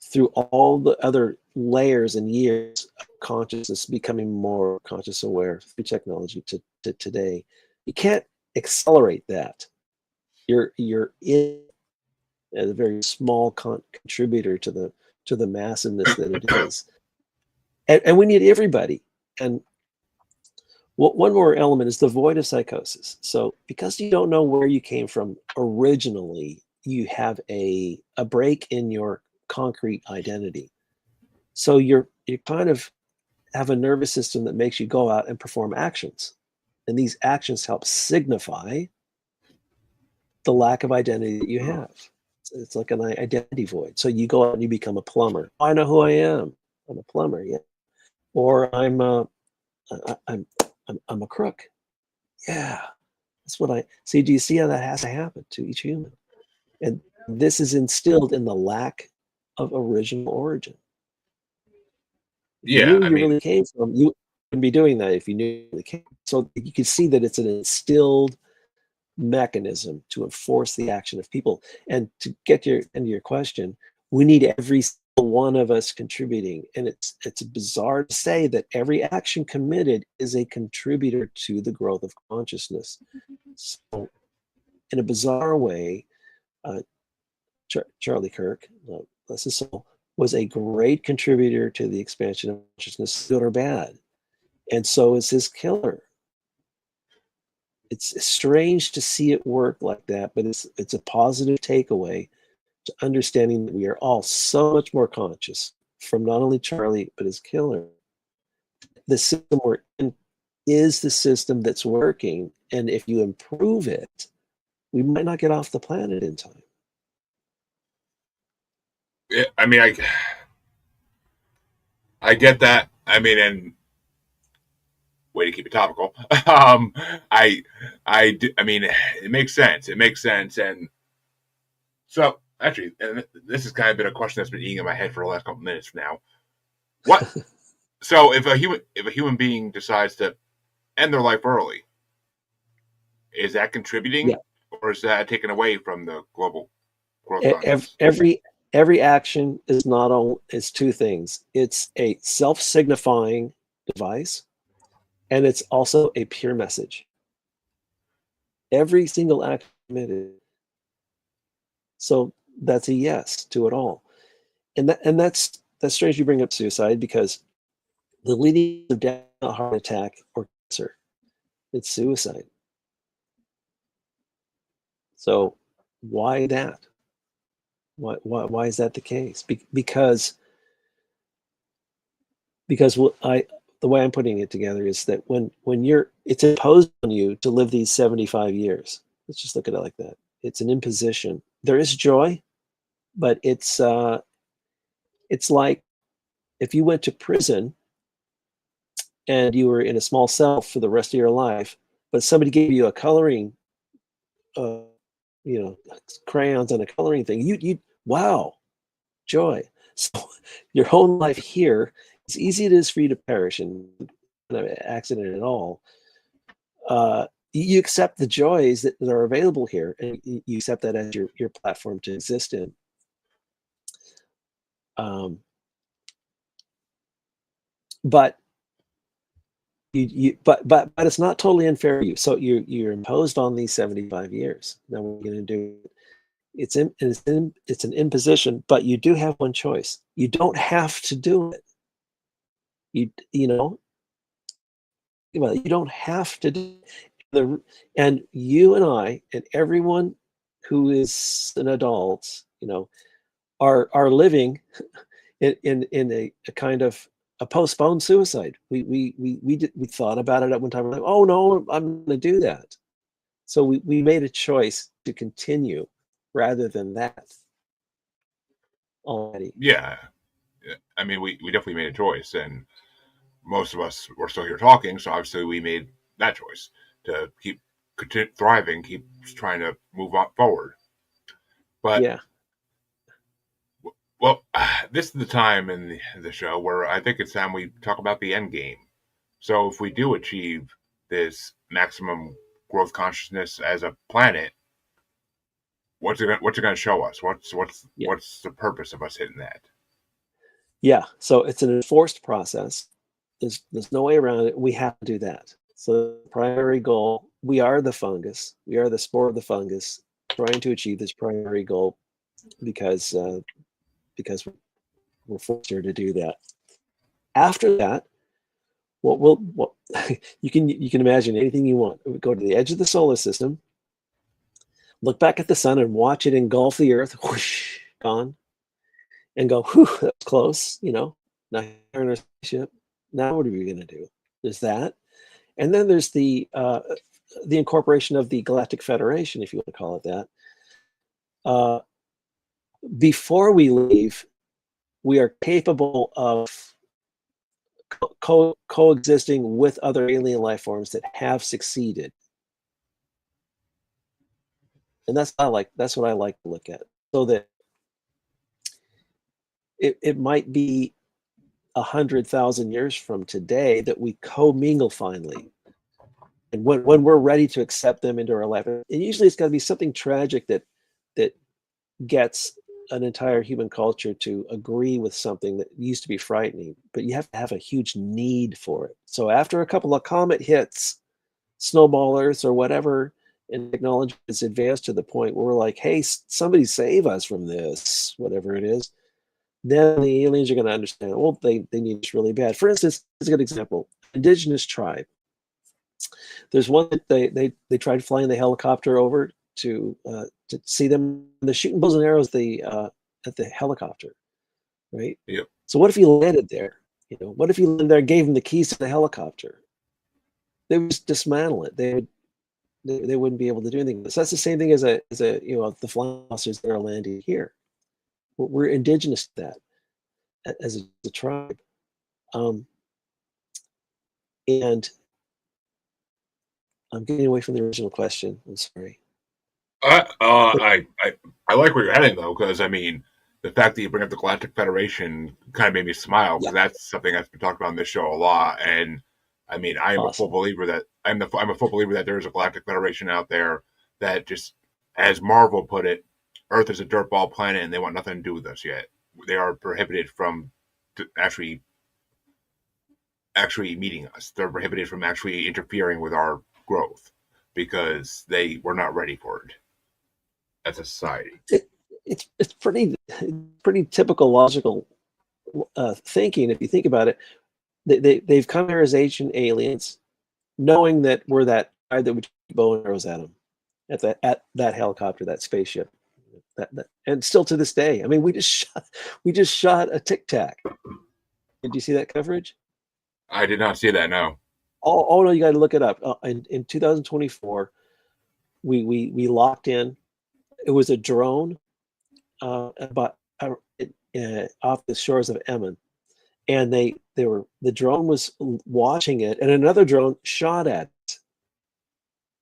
through all the other layers and years of consciousness becoming more conscious aware through technology to today. You can't accelerate that. You're in as a very small contributor to the massiveness that it is, and we need everybody. And one more element is the void of psychosis. So because you don't know where you came from originally, you have a break in your concrete identity. So you kind of have a nervous system that makes you go out and perform actions, and these actions help signify the lack of identity that you have. It's like an identity void. So you go out and you become a plumber. I know who I am. I'm a plumber, yeah. Or I'm a crook. Yeah, that's what I see. Do you see how that has to happen to each human? And this is instilled in the lack of original origin. If you knew where you really came from, you wouldn't be doing that if you knew you really came. So you can see that it's an instilled mechanism to enforce the action of people. And to get into your question, we need every single one of us contributing. And it's bizarre to say that every action committed is a contributor to the growth of consciousness. So in a bizarre way, Charlie Kirk, bless his soul, was a great contributor to the expansion of consciousness, good or bad. And so is his killer. It's strange to see it work like that, but it's a positive takeaway to understanding that we are all so much more conscious from not only Charlie, but his killer. The system we're in is the system that's working. And if you improve it, we might not get off the planet in time. I mean, I get that. I mean, and way to keep it topical. I, I mean, it makes sense. It makes sense. And so, actually, and this has kind of been a question that's been eating in my head for the last couple minutes now. What? So, if a human being decides to end their life early, is that contributing, Yeah. or is that taken away from the global growth consciousness? Every action is not only is two things. It's a self-signifying device, and it's also a pure message. Every single act committed. So that's a yes to it all. And that's strange you bring up suicide, because the leading of death, not heart attack or cancer, it's suicide. So why that? Why is that the case? Because the way I'm putting it together is that when it's imposed on you to live these 75 years. Let's just look at it like that. It's an imposition. There is joy, but it's like if you went to prison and you were in a small cell for the rest of your life, but somebody gave you a coloring, uh, crayons and a coloring thing. You wow, joy. So your whole life here, as easy it is for you to perish in an accident at all, you accept the joys that are available here, and you accept that as your platform to exist in. But but it's not totally unfair to you. So you're imposed on these 75 years. Now what are you going to do? It's an imposition, but you do have one choice. You don't have to do it. You know, well, you don't have to do it. And you and I and everyone who is an adult, are living in a kind of a postponed suicide. We thought about it at one time. We're like, oh no, I'm going to do that. So we made a choice to continue rather than that already. Yeah, I mean, we definitely made a choice, and most of us were still here talking, so obviously we made that choice to keep thriving, keep trying to move on forward. But Yeah. well, this is the time in the show where I think it's time we talk about the end game. So if we do achieve this maximum growth consciousness as a planet, what's it going to show us? Yeah. What's the purpose of us hitting that? Yeah. So it's an enforced process. There's no way around it. We have to do that. So the primary goal, we are the fungus. We are the spore of the fungus trying to achieve this primary goal because we're forced here to do that. After that, what you can imagine anything you want. We go to the edge of the solar system, look back at the sun and watch it engulf the earth, whoosh, gone, and go, whew, that's close, now you're in our spaceship. Now what are we gonna do? There's that. And then there's the incorporation of the Galactic Federation, if you want to call it that. Before we leave, we are capable of coexisting with other alien life forms that have succeeded. And that's what I like to look at. So that it might be 100,000 years from today that we commingle finally. And when we're ready to accept them into our life, and usually it's got to be something tragic that gets an entire human culture to agree with something that used to be frightening, but you have to have a huge need for it. So after a couple of comet hits, snowball Earth or whatever, and technology is advanced to the point where we're like, hey, somebody save us from this, whatever it is, then the aliens are going to understand, well, they need this really bad. For instance, it's a good example. Indigenous tribe. There's one that they tried flying the helicopter over to see them. They're shooting bows and arrows at the helicopter, right? Yep. So what if you landed there? What if you landed there, gave them the keys to the helicopter? They would just dismantle it. they wouldn't be able to do anything. So that's the same thing as a the flying saucers that are landing here. We're indigenous to that as a tribe, and I'm getting away from the original question. I'm sorry. I like where you're heading though, because I mean, the fact that you bring up the Galactic Federation kind of made me smile Yeah, because that's something that's been talked about on this show a lot. And I mean, I am a full awesome. believer that I'm a full believer that there is a Galactic Federation out there that just, as Marvel put it, Earth is a dirtball planet and they want nothing to do with us yet. They are prohibited from actually meeting us. They're prohibited from actually interfering with our growth because they were not ready for it as a society. It, it's pretty typical logical thinking if you think about it. They've come here as ancient aliens, knowing that we're that guy that would shoot bow and arrows at them, at that helicopter, that spaceship, and still to this day. I mean, we just shot a Tic Tac. Did you see that coverage? I did not see that. No. Oh no, you got to look it up. In 2024, we locked in. It was a drone about off the shores of Yemen, and the drone was watching it, and another drone shot at it,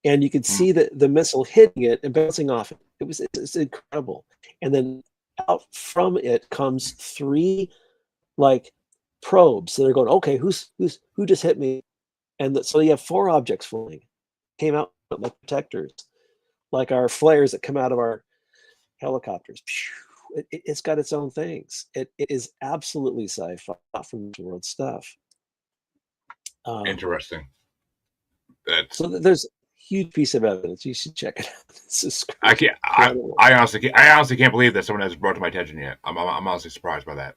and you could Hmm. see the missile hitting it and bouncing off it. It's incredible. And then out from it comes three like probes that are going, okay, who just hit me? And so you have four objects flying, came out like protectors, like our flares that come out of our helicopters. It's got its own things. It is absolutely sci-fi, not from the world stuff. Um, Interesting. That's so there's a huge piece of evidence. You should check it out. This is I can't. incredible. I honestly can't believe that someone has brought to my attention yet. I'm honestly surprised by that.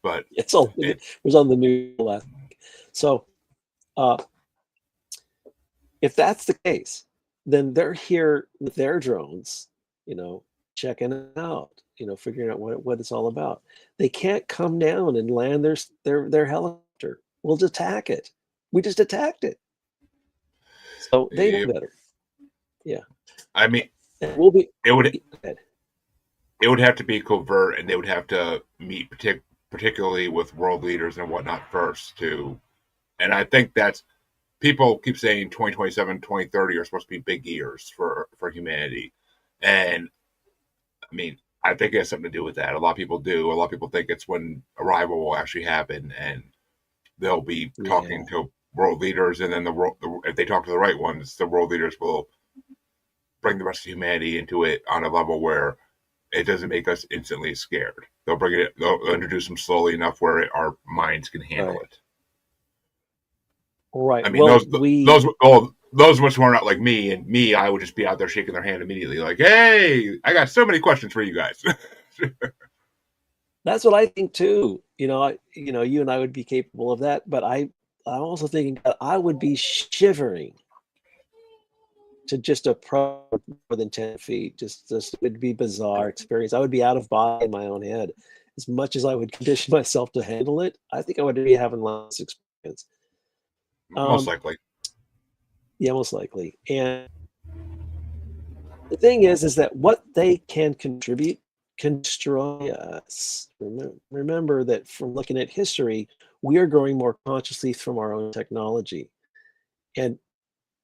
But It's all it it was on the news last week. So uh, if that's the case, then they're here with their drones, you know, checking it out, figuring out what it's all about. They can't come down and land their helicopter. We'll just attack it. We just attacked it. So they know it, better. Yeah. I mean, And we'll be it would ahead. it would have to be covert, and they would have to meet particularly with world leaders and whatnot first to. And I think that's people keep saying 2027, 2030 are supposed to be big years for humanity, and I mean, I think it has something to do with that. A lot of people do. A lot of people think it's when arrival will actually happen, and they'll be talking Yeah. to world leaders, and then if they talk to the right ones, the world leaders will bring the rest of humanity into it on a level where it doesn't make us instantly scared. They'll introduce them slowly enough where our minds can handle Right. it. Right. I mean, Well, those of us who are not like me, and me, I would just be out there shaking their hand immediately, like, "Hey, I got so many questions for you guys." that's what I think too. You and I would be capable of that, but I'm also thinking that I would be shivering to just approach more than 10 feet. Just it would be bizarre experience. I would be out of body in my own head. As much as I would condition myself to handle it, I think I would be having less experience. Most Um, likely, yeah, most likely. And the thing is that what they can contribute can destroy us. Remember that from looking at history, we are growing more consciously from our own technology. And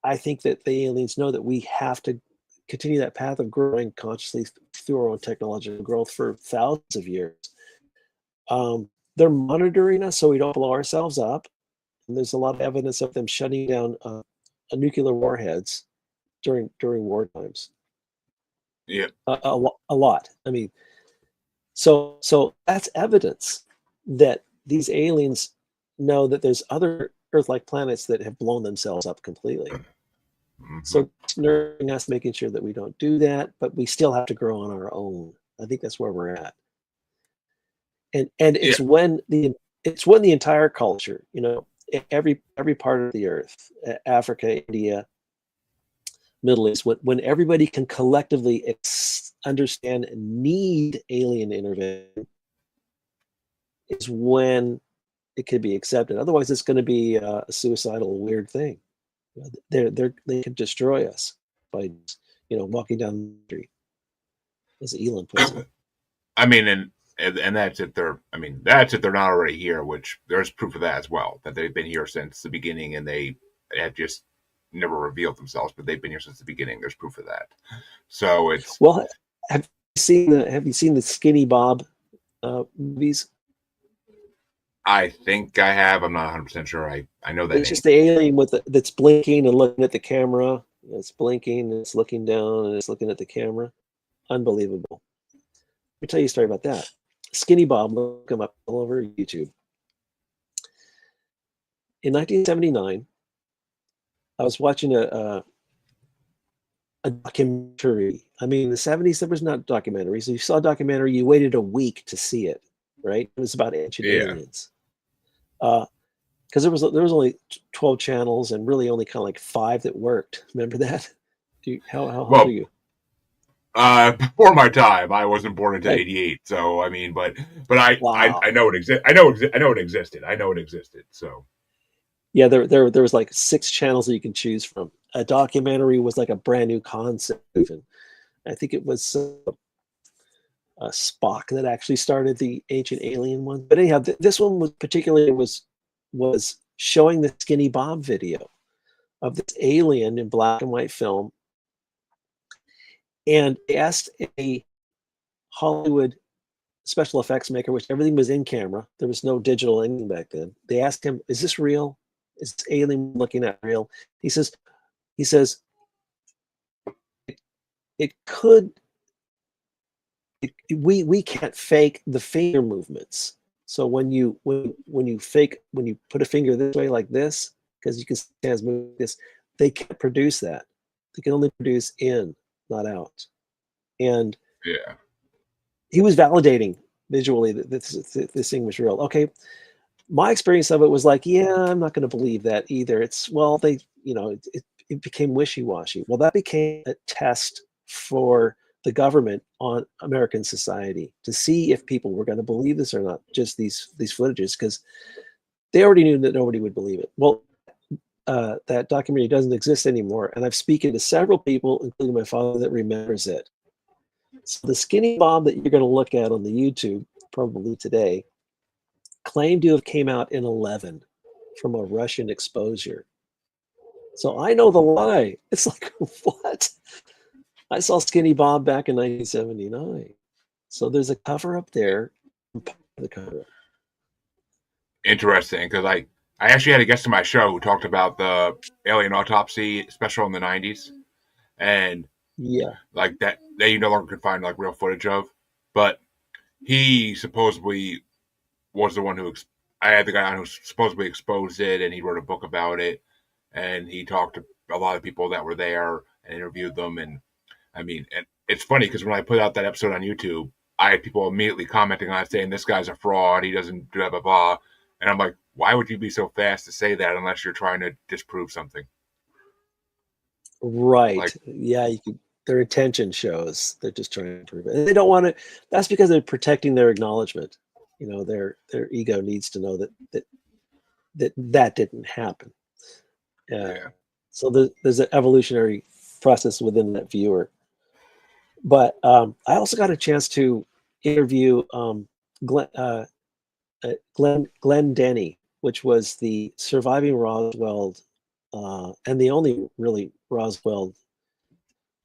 I think that the aliens know that we have to continue that path of growing consciously through our own technological growth for thousands of years. They're monitoring us so we don't blow ourselves up. And there's a lot of evidence of them shutting down nuclear warheads during war times. yeah, A lot. I mean, so that's evidence that these aliens know that there's other Earth-like planets that have blown themselves up completely. mm-hmm. So it's nurturing us, making sure that we don't do that, but we still have to grow on our own. I think that's where we're at. And Yeah, it's when the entire culture, every part of the earth, Africa, India, Middle East, when everybody can collectively understand and need alien intervention, is when it could be accepted. Otherwise, it's going to be a suicidal, weird thing. They could destroy us. by, walking down the street, as Elon puts it. I mean, and that's it. That's it. They're not already here, which there's proof of that as well. That they've been here since the beginning, and they have just never revealed themselves. But they've been here since the beginning. There's proof of that. So it's Well, have you seen the Skinny Bob movies? I think I have. I'm not 100% sure. I know that It's name. just the alien that's blinking and looking at the camera. It's blinking and it's looking down and it's looking at the camera. Unbelievable. Let me tell you a story about that. Skinny Bob, look him up all over YouTube. In 1979, I was watching a documentary. I mean, in the 70s, there was not documentaries. If you saw a documentary, you waited a week to see it, right? It was about ancient aliens. Because there was only 12 channels and really only kind of like 5 that worked. Remember that? How old are you? Before my time, I wasn't born until '88. So I mean, but I know it existed. I know it existed. I know it existed. So yeah, there was like 6 channels that you can choose from. A documentary was like a brand new concept. Even I think it was Spock that actually started the ancient alien one. But anyhow, this one was particularly was showing the Skinny Bob video of this alien in black and white film. And they asked a Hollywood special effects maker, which everything was in camera. There was no digital anything back then. They asked him, "Is this real? Is this alien looking at real?" He says, "It could. We can't fake the finger movements. So when you put a finger this way like this, because you can see hands move this, they can't produce that. They can only produce in, not out." And yeah, he was validating visually that this thing was real. Okay, my experience of it was like, yeah, I'm not going to believe that either. It's it became wishy-washy. Well, that became a test for the government on American society to see if people were going to believe this or not. Just these footages, because they already knew that nobody would believe it. Well, that documentary doesn't exist anymore, and I've spoken to several people, including my father, that remembers it. So the Skinny Bob that you're going to look at on the YouTube probably today claimed to have came out in 11 from a Russian exposure. So I know the lie. It's like, what? I saw Skinny Bob back in 1979. So there's a cover up there. The cover. interesting. Because I actually had a guest on my show who talked about the alien autopsy special in the '90s, and yeah, like that you no longer could find like real footage of, but he supposedly was the one who I had the guy on who supposedly exposed it, and he wrote a book about it, and he talked to a lot of people that were there and interviewed them. And I mean, and it's funny because when I put out that episode on YouTube, I had people immediately commenting on it saying this guy's a fraud, he doesn't blah blah blah, and I'm like, why would you be so fast to say that unless you're trying to disprove something? right. Like, Yeah, their intention shows they're just trying to prove it. And they don't want to. That's because they're protecting their acknowledgement. Their ego needs to know that didn't happen. yeah. So there's an evolutionary process within that viewer. But I also got a chance to interview Glenn Denny, which was the surviving Roswell and the only really Roswell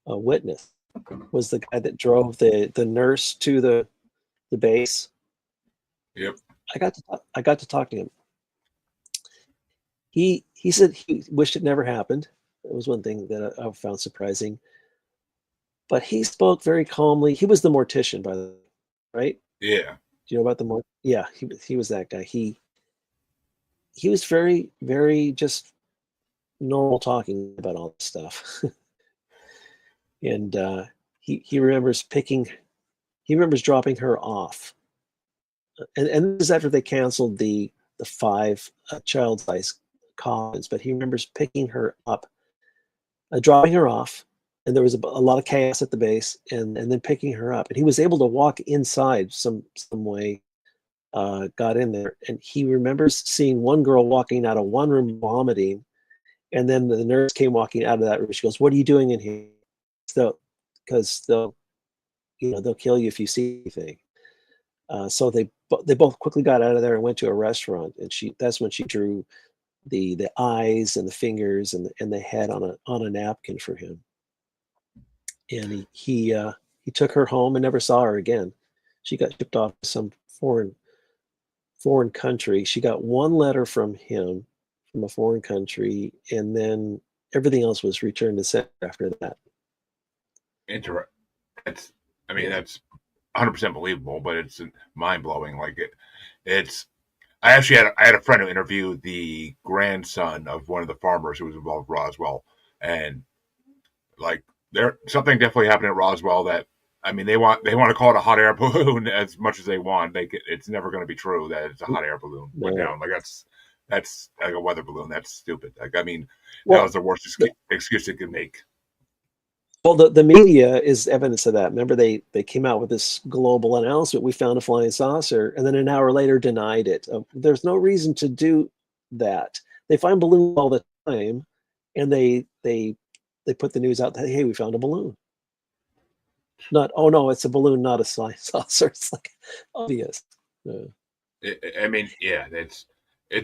witness. Was the guy that drove the nurse to the base. Yep. I got to talk to him. He said he wished it never happened. It was one thing that I found surprising. But he spoke very calmly. He was the mortician, by the way, right? Yeah. Do you know about the more? Yeah, he was that guy. He was very, very just normal talking about all this stuff. And he remembers dropping her off. And this is after they canceled the 5 child size coffins, but he remembers picking her up, dropping her off, and there was a lot of chaos at the base, and then picking her up, and he was able to walk inside some way, got in there, and he remembers seeing one girl walking out of one room vomiting, and then the nurse came walking out of that room. She goes, "What are you doing in here?" they'll they'll kill you if you see anything. So they both quickly got out of there and went to a restaurant, and that's when she drew the eyes and the fingers and the head on a napkin for him. And he took her home and never saw her again. She got shipped off to some foreign country. She got one letter from him from a foreign country, and then everything else was returned to sender after that. That's, I mean, that's 100% believable, but it's mind blowing. Like I had a friend who interviewed the grandson of one of the farmers who was involved with Roswell, and like something definitely happened at Roswell that, I mean, they want to call it a hot air balloon as much as they want. It's never going to be true that it's a hot air balloon went down. Like that's like a weather balloon. That's stupid. Like, I mean, that was the worst excuse they could make. Well, the media is evidence of that. Remember, they came out with this global announcement: we found a flying saucer, and then an hour later denied it. There's no reason to do that. They find balloons all the time, and they put the news out that, hey, we found a balloon. Not, oh no, it's a balloon, not a flying saucer. It's like obvious. I mean, yeah, it's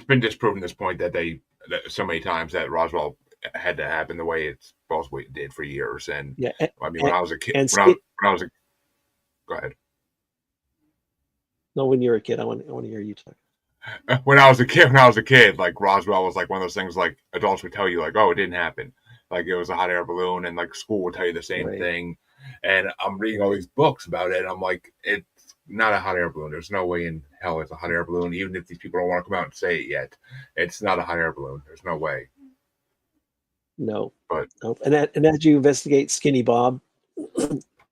been disproven at this point that so many times that Roswell had to happen the way it's supposedly did for years. And yeah, I mean, when I was a kid, go ahead. No, when you're a kid, I want to hear you talk. When I was a kid, like Roswell was like one of those things like adults would tell you, like, oh, it didn't happen. Like it was a hot air balloon, and like school would tell you the same thing. And I'm reading all these books about it, and I'm like, it's not a hot air balloon. There's no way in hell it's a hot air balloon, even if these people don't want to come out and say it yet. It's not a hot air balloon. There's no way. No. But and as you investigate Skinny Bob,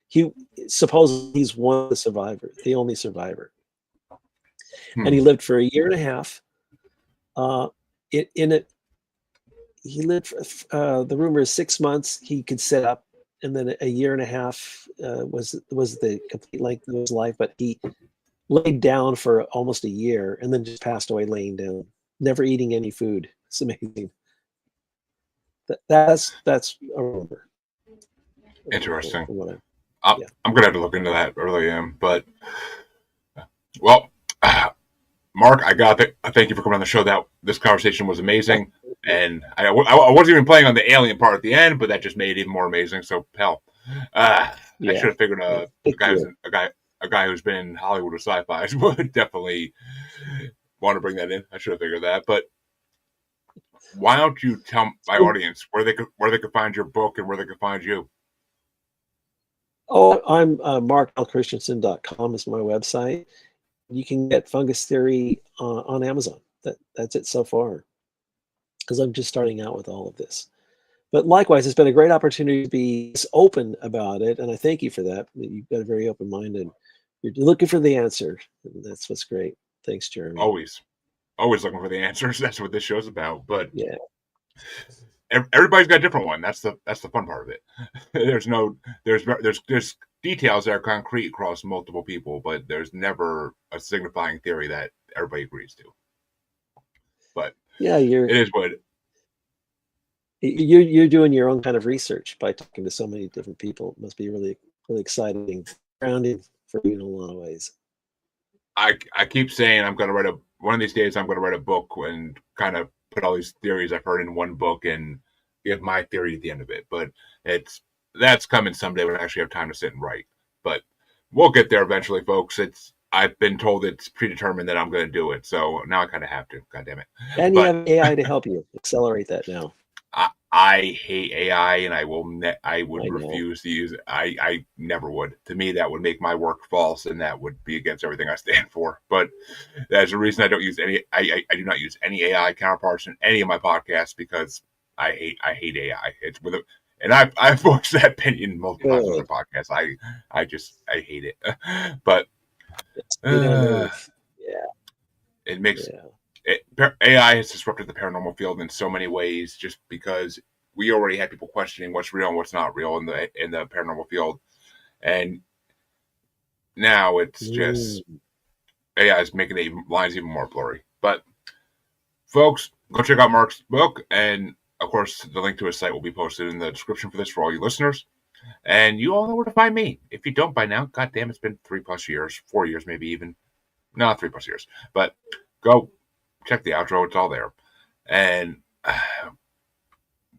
he supposedly he's one of the survivors, the only survivor. And he lived for a year and a half. He lived for, the rumor is 6 months he could sit up, and then a year and a half was the complete length of his life. But he laid down for almost a year and then just passed away laying down, never eating any food. It's amazing. That's a rumor. Interesting. I'm gonna have to look into that really, but well, Mark, I thank you for coming on the show. That this conversation was amazing, and I wasn't even playing on the alien part at the end, but that just made it even more amazing. So, hell, I should have figured a guy who's been in Hollywood or sci-fi would definitely want to bring that in. I should have figured that, but why don't you tell my audience where they could find your book and where they could find you? Oh, I'm marklchristensen.com is my website. You can get Fungus Theory on Amazon. That's it so far, because I'm just starting out with all of this. But likewise, it's been a great opportunity to be open about it, and I thank you for that. You've got a very open mind, and you're looking for the answer. And that's what's great. Thanks, Jeremy. Always looking for the answers. That's what this show's about. But yeah, everybody's got a different one. That's the fun part of it. there's details that are concrete across multiple people, but there's never a signifying theory that everybody agrees to. But yeah, it is what you're doing your own kind of research by talking to so many different people. It must be really, really exciting, grounding for you in a lot of ways. I keep saying I'm going to write one of these days. I'm going to write a book and kind of put all these theories I've heard in one book and give my theory at the end of it. But that's coming someday when I actually have time to sit and write. But we'll get there eventually, folks. I've been told it's predetermined that I'm going to do it, so now I kind of have to. God damn it! And you have AI to help you accelerate that now. I hate AI, and I would refuse to use it. I never would. To me, that would make my work false, and that would be against everything I stand for. But that's the reason I don't use any. I do not use any AI counterparts in any of my podcasts because I hate AI. It's with it, and I've voiced that opinion multiple times on the podcast. I hate it. But it makes. AI has disrupted the paranormal field in so many ways, just because we already had people questioning what's real and what's not real in the paranormal field, and now it's just AI is making the lines even more blurry. But folks, go check out Mark's book, and of course, the link to his site will be posted in the description for this for all you listeners. And you all know where to find me. If you don't by now, goddamn, it's been 3+ years, 4 years, maybe even. No, 3+ years. But go check the outro. It's all there. And,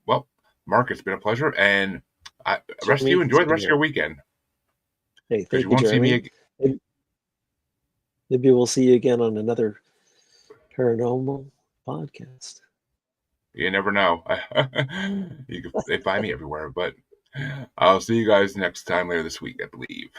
well, Mark, it's been a pleasure. And rest of you, Jeremy, enjoy the same rest of your here. weekend. Hey, Because thank you you, won't see me Jeremy. again. Maybe we'll see you again on another paranormal podcast. You never know. They find me everywhere. But I'll see you guys next time later this week, I believe.